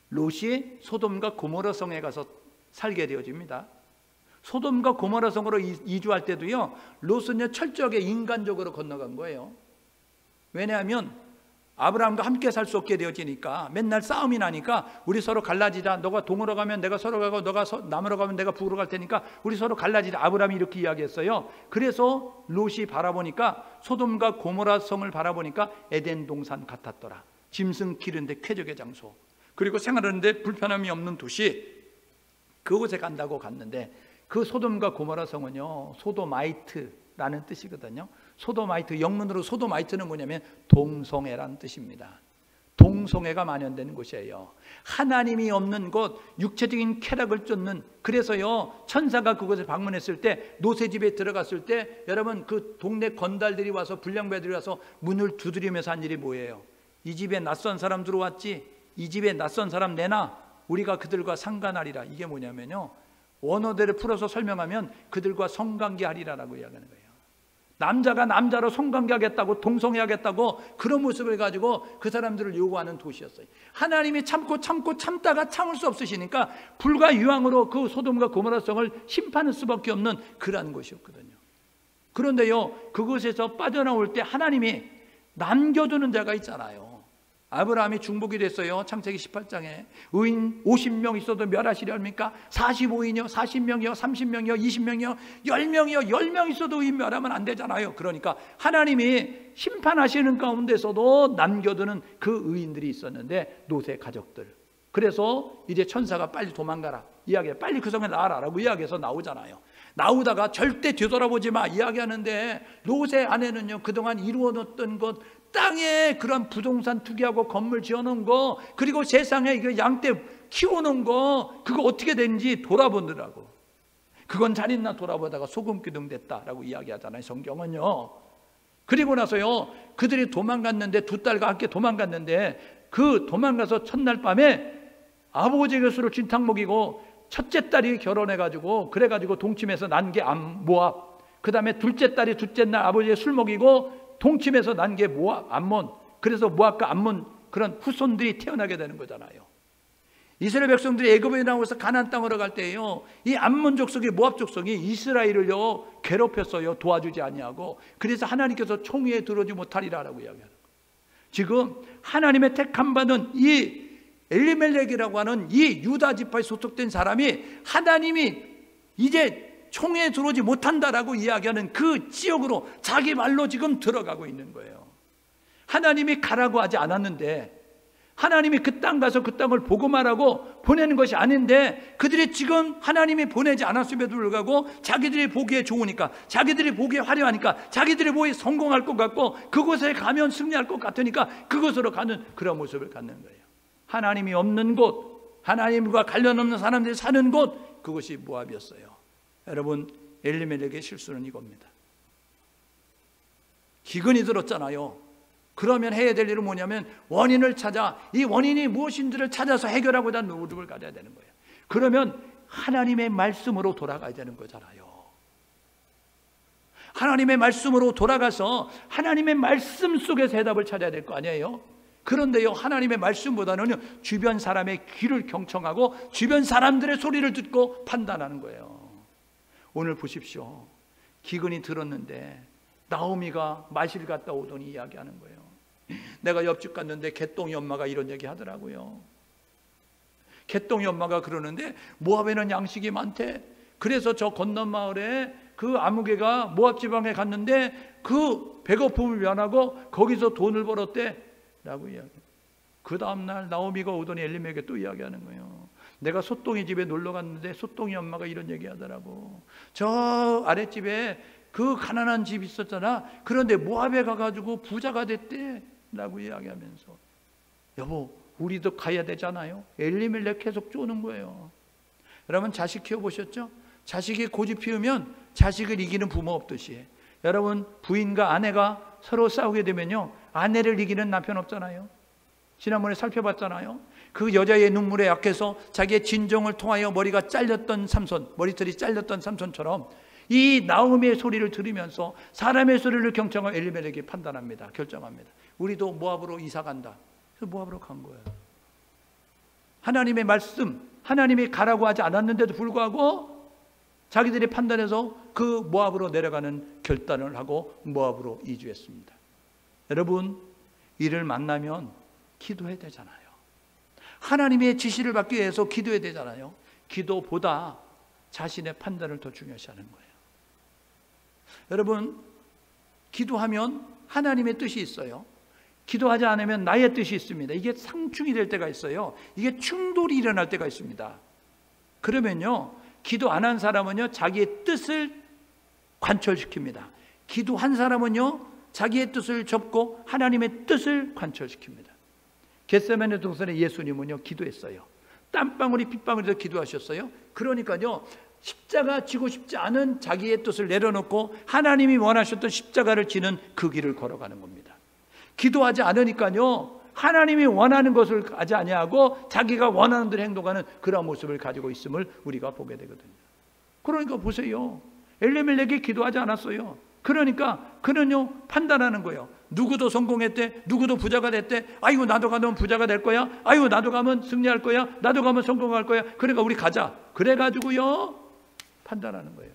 롯이 소돔과 고모라 성에 가서 살게 되어집니다. 소돔과 고모라 성으로 이주할 때도요 롯은요 철저하게 인간적으로 건너간 거예요. 왜냐하면 아브라함과 함께 살 수 없게 되어지니까 맨날 싸움이 나니까 우리 서로 갈라지자. 너가 동으로 가면 내가 서로 가고, 너가 남으로 가면 내가 북으로 갈 테니까 우리 서로 갈라지자. 아브라함이 이렇게 이야기했어요. 그래서 롯이 바라보니까, 소돔과 고모라 성을 바라보니까 에덴 동산 같았더라. 짐승 기르는데 쾌적의 장소, 그리고 생활하는데 불편함이 없는 도시, 그곳에 간다고 갔는데, 그 소돔과 고모라 성은요 소도마이트라는 뜻이거든요. 소도마이트, 영문으로 소도마이트는 뭐냐면 동성애라는 뜻입니다. 동성애가 만연되는 곳이에요. 하나님이 없는 곳, 육체적인 쾌락을 쫓는, 그래서요 천사가 그곳에 방문했을 때, 롯의 집에 들어갔을 때 여러분 그 동네 건달들이 와서, 불량배들이 와서 문을 두드리면서 한 일이 뭐예요? 이 집에 낯선 사람 들어왔지, 이 집에 낯선 사람 내놔, 우리가 그들과 상관하리라. 이게 뭐냐면요 원어대로 풀어서 설명하면 그들과 성관계하리라라고 이야기하는 거예요. 남자가 남자로 성관계하겠다고, 동성애하겠다고 그런 모습을 가지고 그 사람들을 요구하는 도시였어요. 하나님이 참다가 참을 수 없으시니까 불과 유황으로 그 소돔과 고모라 성을 심판할 수밖에 없는 그러한 곳이었거든요. 그런데요, 그곳에서 빠져나올 때 하나님이 남겨두는 자가 있잖아요. 아브라함이 중복이 됐어요. 창세기 18장에 의인 50명 있어도 멸하시려 합니까? 45인이요, 40명이요, 30명이요, 20명이요, 10명이요. 10명 있어도 의인 멸하면 안 되잖아요. 그러니까 하나님이 심판하시는 가운데서도 남겨두는 그 의인들이 있었는데, 롯의 가족들. 그래서 이제 천사가 빨리 도망가라 이야기해, 빨리 그 성에 나와라라고 이야기해서 나오잖아요. 나오다가 절대 뒤돌아보지 마 이야기하는데, 롯의 아내는요, 그동안 이루어놓던 것, 땅에 그런 부동산 투기하고 건물 지어놓은 거, 그리고 세상에 이거 양떼 키워놓은 거, 그거 어떻게 되는지 돌아보느라고. 그건 잘 있나 돌아보다가 소금기둥 됐다라고 이야기하잖아요, 성경은요. 그리고 나서요, 그들이 도망갔는데, 두 딸과 함께 도망갔는데, 그 도망가서 첫날 밤에 아버지 것으로 진탕 먹이고 첫째 딸이 결혼해가지고, 그래가지고 동침해서 난 게 모압. 그 다음에 둘째 딸이 둘째 날 아버지의 술 먹이고 동침해서 난 게 모압, 암몬. 그래서 모압과 암몬 그런 후손들이 태어나게 되는 거잖아요. 이스라엘 백성들이 애굽에 나와서 가나안 땅으로 갈 때요, 이 암몬 족속이, 모압 족속이 이스라엘을요 괴롭혔어요. 도와주지 아니하고. 그래서 하나님께서 총위에 들어오지 못하리라라고 이야기하는 거예요. 지금 하나님의 택함 받은 이 엘리멜렉이라고 하는 이 유다 지파에 소속된 사람이 하나님이 이제 총에 들어오지 못한다라고 이야기하는 그 지역으로 자기 말로 지금 들어가고 있는 거예요. 하나님이 가라고 하지 않았는데, 하나님이 그 땅 가서 그 땅을 보고 말하고 보내는 것이 아닌데, 그들이 지금 하나님이 보내지 않았음에도 불구하고 자기들이 보기에 좋으니까, 자기들이 보기에 화려하니까, 자기들이 보기에 성공할 것 같고 그곳에 가면 승리할 것 같으니까 그곳으로 가는 그런 모습을 갖는 거예요. 하나님이 없는 곳, 하나님과 관련 없는 사람들이 사는 곳, 그것이 모압이었어요. 여러분, 엘리멜렉의 실수는 이겁니다. 기근이 들었잖아요. 그러면 해야 될 일은 뭐냐면 원인을 찾아, 이 원인이 무엇인지를 찾아서 해결하고자 노력을 가져야 되는 거예요. 그러면 하나님의 말씀으로 돌아가야 되는 거잖아요. 하나님의 말씀으로 돌아가서 하나님의 말씀 속에서 해답을 찾아야 될 거 아니에요. 그런데요, 하나님의 말씀보다는 주변 사람의 귀를 경청하고 주변 사람들의 소리를 듣고 판단하는 거예요. 오늘 보십시오. 기근이 들었는데 나오미가 마실 갔다 오더니 이야기하는 거예요. 내가 옆집 갔는데 개똥이 엄마가 이런 얘기 하더라고요. 개똥이 엄마가 그러는데 모압에는 양식이 많대. 그래서 저 건너 마을에 그 아무개가 모압 지방에 갔는데 그 배고픔을 면하고 거기서 돈을 벌었대 라고 이야기해요. 그 다음날 나오미가 오더니 엘리멜렉에게 또 이야기하는 거예요. 내가 소똥이 집에 놀러 갔는데 소똥이 엄마가 이런 얘기 하더라고. 저 아랫집에 그 가난한 집 있었잖아. 그런데 모압에 가가지고 부자가 됐대 라고 이야기하면서, 여보 우리도 가야 되잖아요. 엘리멜렉 계속 쪼는 거예요. 여러분, 자식 키워보셨죠? 자식이 고집 피우면 자식을 이기는 부모 없듯이, 여러분 부인과 아내가 서로 싸우게 되면요, 아내를 이기는 남편 없잖아요. 지난번에 살펴봤잖아요. 그 여자의 눈물에 약해서 자기의 진정을 통하여 머리가 잘렸던 삼손, 머리털이 잘렸던 삼손처럼 이 나오미의 소리를 들으면서 사람의 소리를 경청하고 엘리멜렉이 판단합니다. 결정합니다. 우리도 모압으로 이사 간다. 그래서 모압으로 간 거예요. 하나님의 말씀, 하나님이 가라고 하지 않았는데도 불구하고 자기들이 판단해서 그 모압으로 내려가는 결단을 하고 모압으로 이주했습니다. 여러분, 이를 만나면 기도해야 되잖아요. 하나님의 지시를 받기 위해서 기도해야 되잖아요. 기도보다 자신의 판단을 더 중요시하는 거예요. 여러분, 기도하면 하나님의 뜻이 있어요. 기도하지 않으면 나의 뜻이 있습니다. 이게 상충이 될 때가 있어요. 이게 충돌이 일어날 때가 있습니다. 그러면요, 기도 안 한 사람은요, 자기의 뜻을 관철시킵니다. 기도한 사람은요, 자기의 뜻을 접고 하나님의 뜻을 관철시킵니다. 겟세마네 동산에 예수님은요, 기도했어요. 땀방울이 핏방울에서 기도하셨어요. 그러니까요, 십자가 지고 싶지 않은 자기의 뜻을 내려놓고 하나님이 원하셨던 십자가를 지는 그 길을 걸어가는 겁니다. 기도하지 않으니까요, 하나님이 원하는 것을 하지 아니하고 자기가 원하는 대로 행동하는 그런 모습을 가지고 있음을 우리가 보게 되거든요. 그러니까 보세요. 엘리멜렉이 기도하지 않았어요. 그러니까 그는요 판단하는 거예요. 누구도 성공했대, 누구도 부자가 됐대. 아이고 나도 가면 부자가 될 거야. 아이고 나도 가면 승리할 거야. 나도 가면 성공할 거야. 그러니까 우리 가자. 그래가지고요 판단하는 거예요.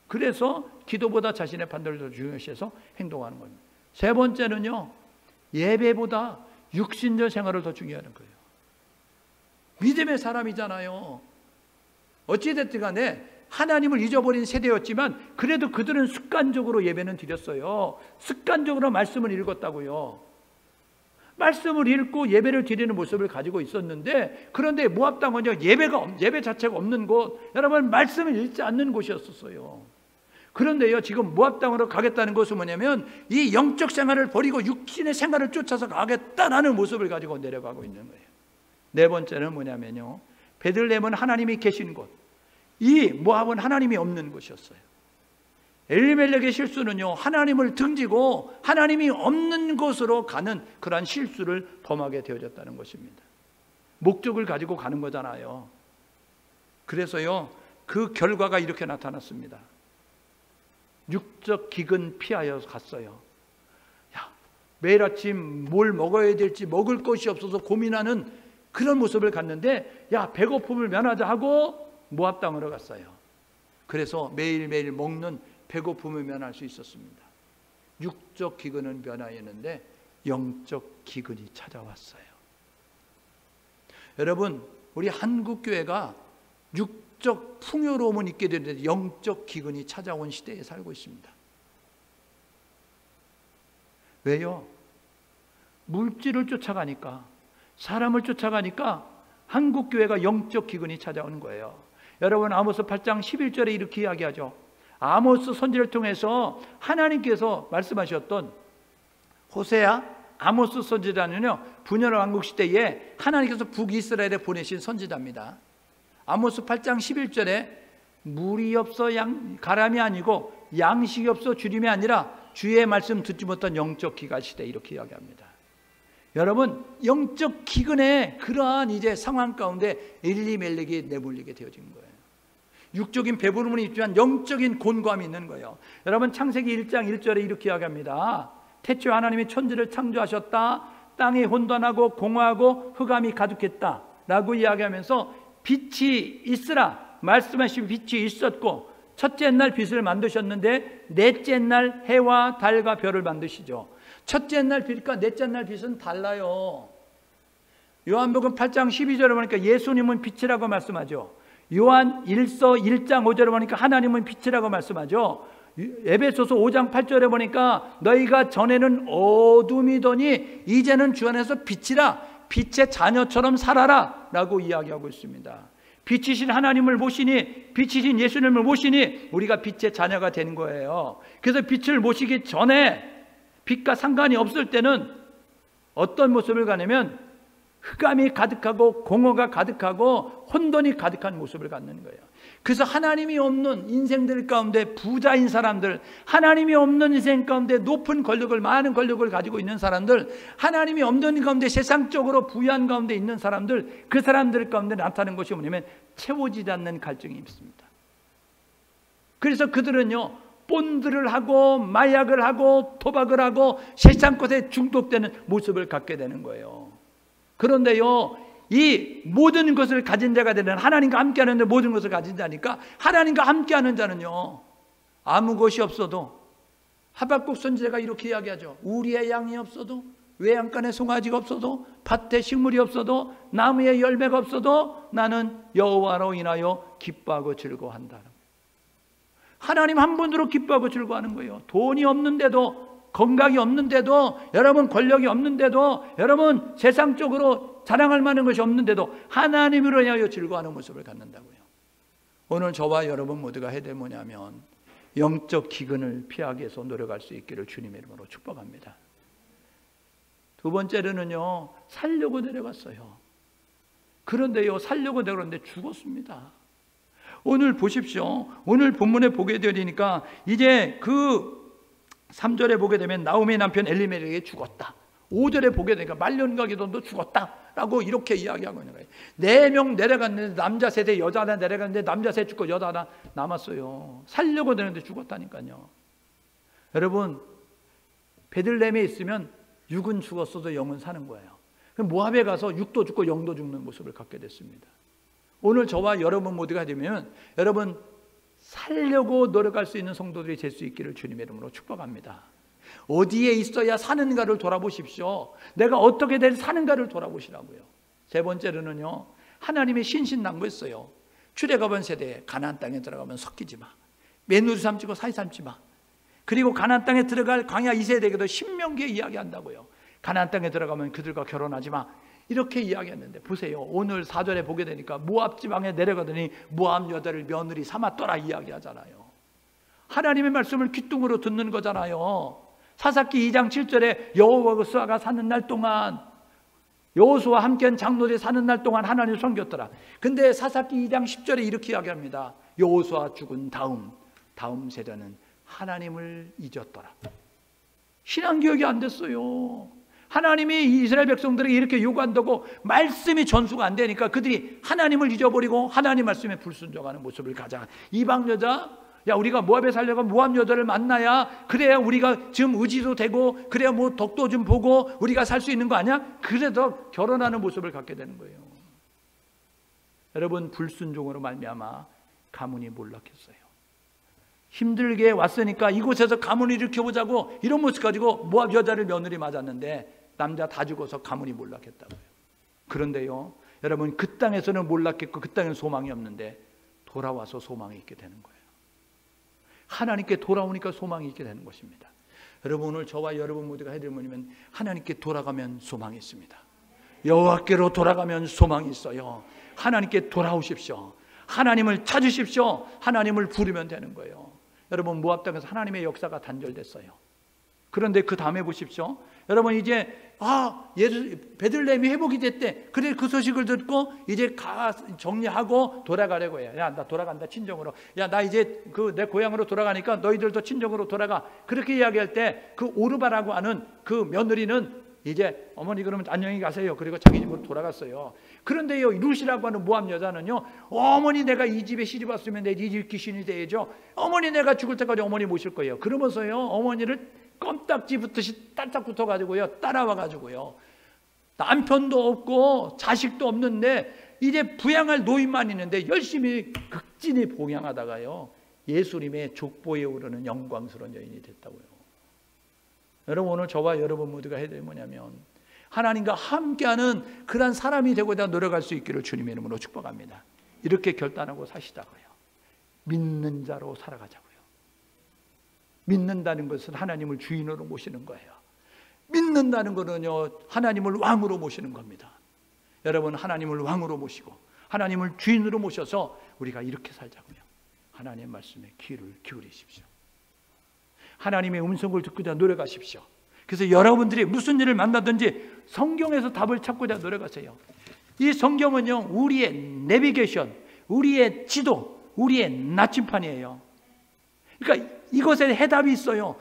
그래서 기도보다 자신의 판단을 더 중요시해서 행동하는 겁니다. 세 번째는요, 예배보다 육신적 생활을 더 중요하는 거예요. 믿음의 사람이잖아요. 어찌됐든 간에 하나님을 잊어버린 세대였지만 그래도 그들은 습관적으로 예배는 드렸어요. 습관적으로 말씀을 읽었다고요. 말씀을 읽고 예배를 드리는 모습을 가지고 있었는데, 그런데 모압 당은요 예배 자체가 없는 곳, 여러분 말씀을 읽지 않는 곳이었어요. 그런데요 지금 모압 땅으로 가겠다는 것은 뭐냐면 이 영적 생활을 버리고 육신의 생활을 쫓아서 가겠다라는 모습을 가지고 내려가고 있는 거예요. 네 번째는 뭐냐면요, 베들레헴은 하나님이 계신 곳, 이 모압은 하나님이 없는 곳이었어요. 엘리멜렉의 실수는요 하나님을 등지고 하나님이 없는 곳으로 가는 그러한 실수를 범하게 되어졌다는 것입니다. 목적을 가지고 가는 거잖아요. 그래서요 그 결과가 이렇게 나타났습니다. 육적 기근 피하여 갔어요. 야, 매일 아침 뭘 먹어야 될지 먹을 것이 없어서 고민하는 그런 모습을 갔는데, 야 배고픔을 면하자 하고 모압 땅으로 갔어요. 그래서 매일매일 먹는 배고픔을 면할 수 있었습니다. 육적 기근은 면하였는데 영적 기근이 찾아왔어요. 여러분, 우리 한국교회가 육적 풍요로움은 있게 되는데 영적 기근이 찾아온 시대에 살고 있습니다. 왜요? 물질을 쫓아가니까, 사람을 쫓아가니까 한국교회가 영적 기근이 찾아오는 거예요. 여러분, 아모스 8장 11절에 이렇게 이야기하죠. 아모스 선지를 통해서 하나님께서 말씀하셨던, 호세아, 아모스 선지자는요 분열 왕국 시대에 하나님께서 북이스라엘에 보내신 선지자입니다. 아모스 8장 11절에 물이 없어 가람이 아니고 양식이 없어 주림이 아니라 주의 말씀 듣지 못한 영적 기가 시대, 이렇게 이야기합니다. 여러분, 영적 기근의 그러한 이제 상황 가운데 엘리멜렉이 내몰리게 되어진 거예요. 육적인 배부름은 있지만 영적인 곤고함이 있는 거예요. 여러분, 창세기 1장 1절에 이렇게 이야기합니다. 태초에 하나님이 천지를 창조하셨다. 땅이 혼돈하고 공허하고 흑암이 가득했다 라고 이야기하면서 빛이 있으라 말씀하신 빛이 있었고, 첫째 날 빛을 만드셨는데 넷째 날 해와 달과 별을 만드시죠. 첫째 날 빛과 넷째 날 빛은 달라요. 요한복음 8장 12절에 보니까 예수님은 빛이라고 말씀하죠. 요한 1서 1장 5절에 보니까 하나님은 빛이라고 말씀하죠. 에베소서 5장 8절에 보니까 너희가 전에는 어둠이더니 이제는 주 안에서 빛이라, 빛의 자녀처럼 살아라 라고 이야기하고 있습니다. 빛이신 하나님을 모시니, 빛이신 예수님을 모시니 우리가 빛의 자녀가 되는 거예요. 그래서 빛을 모시기 전에, 빛과 상관이 없을 때는 어떤 모습을 가냐면 흑암이 가득하고 공허가 가득하고 혼돈이 가득한 모습을 갖는 거예요. 그래서 하나님이 없는 인생들 가운데 부자인 사람들, 하나님이 없는 인생 가운데 높은 권력을, 많은 권력을 가지고 있는 사람들, 하나님이 없는 가운데 세상적으로 부유한 가운데 있는 사람들, 그 사람들 가운데 나타나는 것이 뭐냐면 채워지지 않는 갈증이 있습니다. 그래서 그들은요 본드를 하고 마약을 하고 도박을 하고 세상 것에 중독되는 모습을 갖게 되는 거예요. 그런데요 이 모든 것을 가진 자가 되는, 하나님과 함께하는 데 모든 것을 가진 자니까, 하나님과 함께하는 자는요 아무 것이 없어도, 하박국 선지자가 이렇게 이야기하죠. 우리의 양이 없어도, 외양간에 송아지가 없어도, 밭에 식물이 없어도, 나무에 열매가 없어도 나는 여호와로 인하여 기뻐하고 즐거워한다. 하나님 한 분으로 기뻐하고 즐거워하는 거예요. 돈이 없는데도, 건강이 없는데도, 여러분 권력이 없는데도, 여러분 세상적으로 자랑할 만한 것이 없는데도 하나님으로 인하여 즐거워하는 모습을 갖는다고요. 오늘 저와 여러분 모두가 해야 될 뭐냐면 영적 기근을 피하기 위해서 노력할 수 있기를 주님의 이름으로 축복합니다. 두 번째로는요 살려고 내려갔어요. 그런데요 살려고 내려갔는데 죽었습니다. 오늘 보십시오. 오늘 본문에 보게 되니까 이제 그 3절에 보게 되면 나오미의 남편 엘리멜렉이 죽었다. 5절에 보게 되니까 말년과 기도도 죽었다라고 이렇게 이야기하고 있는 거예요. 4명 내려갔는데 남자 세대, 여자 하나 내려갔는데 남자 세 죽고 여자 하나 남았어요. 살려고 되는데 죽었다니까요. 여러분, 베들레헴에 있으면 육은 죽었어도 영은 사는 거예요. 모압에 가서 육도 죽고 영도 죽는 모습을 갖게 됐습니다. 오늘 저와 여러분 모두가 되면 여러분 살려고 노력할 수 있는 성도들이 될 수 있기를 주님의 이름으로 축복합니다. 어디에 있어야 사는가를 돌아보십시오. 내가 어떻게 사는가를 돌아보시라고요. 세 번째로는요, 하나님의 신신당부했어요. 출애굽한 세대에 가나안 땅에 들어가면 섞이지 마. 매누리 삼지고 사이 삼지 마. 그리고 가나안 땅에 들어갈 광야 2세대에게도 신명기에 이야기한다고요. 가나안 땅에 들어가면 그들과 결혼하지 마. 이렇게 이야기했는데 보세요. 오늘 4절에 보게 되니까 모압 지방에 내려가더니 모압 여자를 며느리 삼았더라 이야기하잖아요. 하나님의 말씀을 귓등으로 듣는 거잖아요. 사사기 2장 7절에 여호수아가 사는 날 동안, 여호수아와 함께한 장로들이 사는 날 동안 하나님을 섬겼더라. 근데 사사기 2장 10절에 이렇게 이야기합니다. 여호수아 죽은 다음 세대는 하나님을 잊었더라. 신앙교육이 안 됐어요. 하나님이 이스라엘 백성들에게 이렇게 요구한다고 말씀이 전수가 안 되니까 그들이 하나님을 잊어버리고 하나님 말씀에 불순종하는 모습을 가져간 이방 여자, 야 우리가 모압에 살려고 모압 여자를 만나야 그래야 우리가 지금 의지도 되고 그래야 뭐 덕도 좀 보고 우리가 살 수 있는 거 아니야? 그래도 결혼하는 모습을 갖게 되는 거예요. 여러분, 불순종으로 말미암아 가문이 몰락했어요. 힘들게 왔으니까 이곳에서 가문을 일으켜보자고 이런 모습 가지고 모압 여자를 며느리 맞았는데 남자 다 죽어서 가문이 몰락했다고요. 그런데요, 여러분, 그 땅에서는 몰락했고 그 땅에는 소망이 없는데 돌아와서 소망이 있게 되는 거예요. 하나님께 돌아오니까 소망이 있게 되는 것입니다. 여러분, 오늘 저와 여러분 모두가 해야 될 뭐냐면 하나님께 돌아가면 소망이 있습니다. 여호와께로 돌아가면 소망이 있어요. 하나님께 돌아오십시오. 하나님을 찾으십시오. 하나님을 부르면 되는 거예요. 여러분, 모압 땅에서 하나님의 역사가 단절됐어요. 그런데 그 다음에 보십시오. 여러분, 이제 베들레헴이 회복이 됐대. 그래 그 소식을 듣고 이제 정리하고 돌아가려고 해요. 야, 나 돌아간다 친정으로. 야, 나 이제 내 고향으로 돌아가니까 너희들도 친정으로 돌아가. 그렇게 이야기할 때 그 오르바라고 하는 그 며느리는 이제 어머니 그러면 안녕히 가세요. 그리고 자기 집으로 돌아갔어요. 그런데요, 룻이라고 하는 모압 여자는요, 어머니 내가 이 집에 시집 왔으면 내 이 집 귀신이 되죠. 어머니 내가 죽을 때까지 어머니 모실 거예요. 그러면서요, 어머니를 껌딱지 붙듯이 딸딱 붙어가지고요, 따라와가지고요, 남편도 없고 자식도 없는데 이제 부양할 노인만 있는데 열심히 극진히 봉양하다가요, 예수님의 족보에 오르는 영광스러운 여인이 됐다고요. 여러분, 오늘 저와 여러분 모두가 해야 될 뭐냐면 하나님과 함께하는 그런 사람이 되고자 노력할 수 있기를 주님의 이름으로 축복합니다. 이렇게 결단하고 사시자고요. 믿는 자로 살아가자고요. 믿는다는 것은 하나님을 주인으로 모시는 거예요. 믿는다는 것은요, 하나님을 왕으로 모시는 겁니다. 여러분, 하나님을 왕으로 모시고 하나님을 주인으로 모셔서 우리가 이렇게 살자고요. 하나님의 말씀에 귀를 기울이십시오. 하나님의 음성을 듣고자 노력하십시오. 그래서 여러분들이 무슨 일을 만나든지 성경에서 답을 찾고자 노력하세요. 이 성경은요, 우리의 내비게이션, 우리의 지도, 우리의 나침판이에요. 그러니까 이것에 해답이 있어요.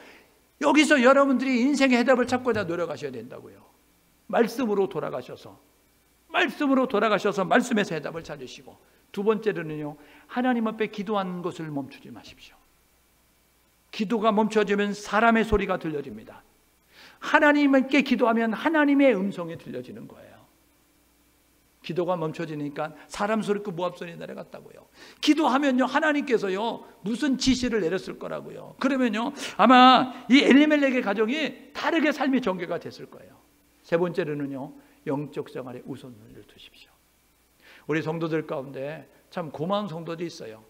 여기서 여러분들이 인생의 해답을 찾고자 노력하셔야 된다고요. 말씀으로 돌아가셔서 말씀에서 해답을 찾으시고, 두 번째로는요, 하나님 앞에 기도하는 것을 멈추지 마십시오. 기도가 멈춰지면 사람의 소리가 들려집니다. 하나님께 기도하면 하나님의 음성이 들려지는 거예요. 기도가 멈춰지니까 사람 소리, 그 모압 소리 내려갔다고요. 기도하면요, 하나님께서요 무슨 지시를 내렸을 거라고요. 그러면요, 아마 이 엘리멜렉의 가정이 다르게 삶이 전개가 됐을 거예요. 세 번째로는요, 영적 생활에 우선순위를 두십시오. 우리 성도들 가운데 참 고마운 성도들이 있어요.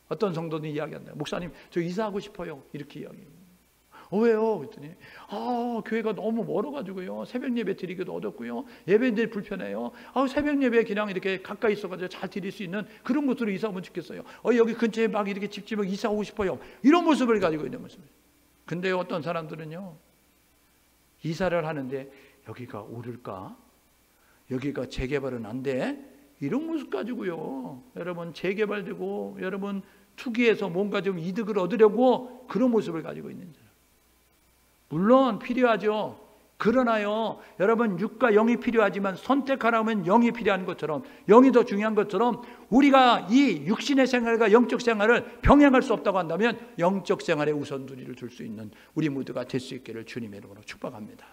어떤 성도는 이야기한다. 목사님, 저 이사하고 싶어요. 이렇게 이야기해요. 왜요? 그랬더니 교회가 너무 멀어가지고요, 새벽 예배 드리기도 어렵고요, 예배들 불편해요. 새벽 예배 그냥 이렇게 가까이 있어가지고 잘 드릴 수 있는 그런 곳으로 이사하면 좋겠어요. 여기 근처에 막 이렇게 집집에 이사하고 싶어요. 이런 모습을 가지고 있는 모습이에요. 근데 어떤 사람들은요, 이사를 하는데 여기가 오를까? 여기가 재개발은 안 돼? 이런 모습 가지고요, 여러분 재개발되고 여러분 투기해서 뭔가 좀 이득을 얻으려고 그런 모습을 가지고 있는 자. 물론 필요하죠. 그러나요, 여러분, 육과 영이 필요하지만 선택하라면 영이 필요한 것처럼, 영이 더 중요한 것처럼, 우리가 이 육신의 생활과 영적 생활을 병행할 수 없다고 한다면 영적 생활에 우선순위를 둘 수 있는 우리 모두가 될 수 있기를 주님의 이름으로 축복합니다.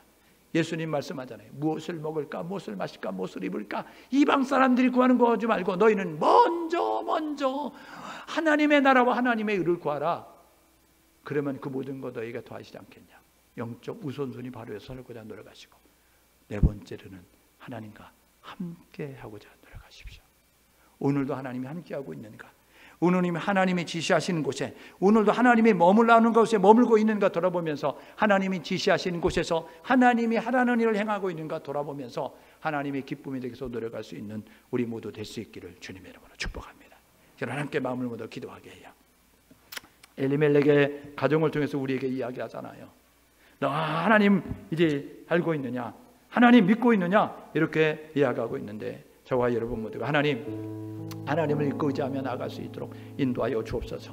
예수님 말씀하잖아요. 무엇을 먹을까, 무엇을 마실까, 무엇을 입을까, 이방 사람들이 구하는 거 하지 말고 너희는 먼저 하나님의 나라와 하나님의 의를 구하라. 그러면 그 모든 것 너희가 더하시지 않겠냐. 영적 우선순위 바로 해서 살고자 노력하시고, 네 번째로는 하나님과 함께 하고자 노력하십시오. 오늘도 하나님이 함께하고 있는가? 오늘님 하나님이 지시하시는 곳에, 오늘도 하나님이 머물러는 곳에 머물고 있는가 돌아보면서, 하나님이 지시하시는 곳에서 하나님이 하라는 일을 행하고 있는가 돌아보면서 하나님의 기쁨이 되기서 노력할 수 있는 우리 모두 될 수 있기를 주님의 이름으로 축복합니다. 저는 함께 마음을 모두 기도하게 해요. 엘리멜렉의 가정을 통해서 우리에게 이야기하잖아요. 너 하나님 이제 알고 있느냐? 하나님 믿고 있느냐? 이렇게 이야기하고 있는데, 저와 여러분 모두가 하나님을 믿고 의지하며 나아갈 수 있도록 인도하여 주옵소서.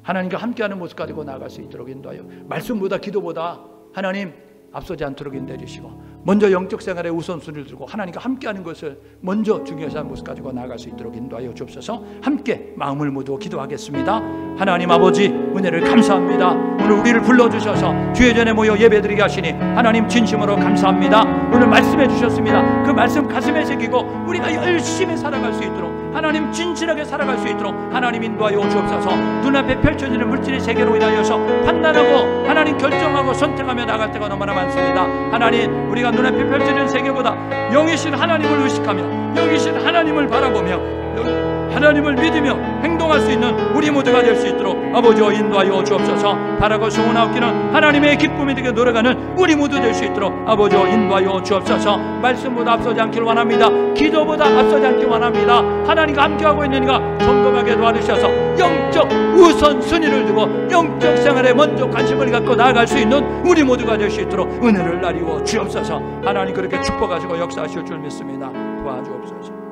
하나님과 함께하는 모습 가지고 나아갈 수 있도록 인도하여, 말씀보다 기도보다 하나님 앞서지 않도록 인도해 주시고, 먼저 영적 생활에 우선순위를 두고 하나님과 함께하는 것을 먼저 중요시하는 모습 가지고 나아갈 수 있도록 인도하여 주옵소서. 함께 마음을 모두 기도하겠습니다. 하나님 아버지, 은혜를 감사합니다. 오늘 우리를 불러주셔서 주의 전에 모여 예배드리게 하시니 하나님 진심으로 감사합니다. 오늘 말씀해 주셨습니다. 그 말씀 가슴에 새기고 우리가 열심히 살아갈 수 있도록, 하나님 진실하게 살아갈 수 있도록 하나님 인도하여 주옵소서. 눈앞에 펼쳐지는 물질의 세계로 인하여서 판단하고 하나님 결정하고 선택하며 나갈 때가 너무나 많습니다. 하나님, 우리가 눈앞에 펼쳐지는 세계보다 영이신 하나님을 의식하며 영이신 하나님을 바라보며 하나님을 믿으며 행동할 수 있는 우리 모두가 될 수 있도록 아버지와 인도하여 주옵소서. 바라고 소원하옵기는 하나님의 기쁨이 되게 노력하는 우리 모두 될 수 있도록 아버지와 인도하여 주옵소서. 말씀보다 앞서지 않길 원합니다. 기도보다 앞서지 않길 원합니다. 하나님과 함께하고 있는가 점검하게 도와주셔서 영적 우선순위를 두고 영적 생활에 먼저 관심을 갖고 나아갈 수 있는 우리 모두가 될 수 있도록 은혜를 나리워 주옵소서. 하나님 그렇게 축복하시고 역사하실 줄 믿습니다. 도와주옵소서.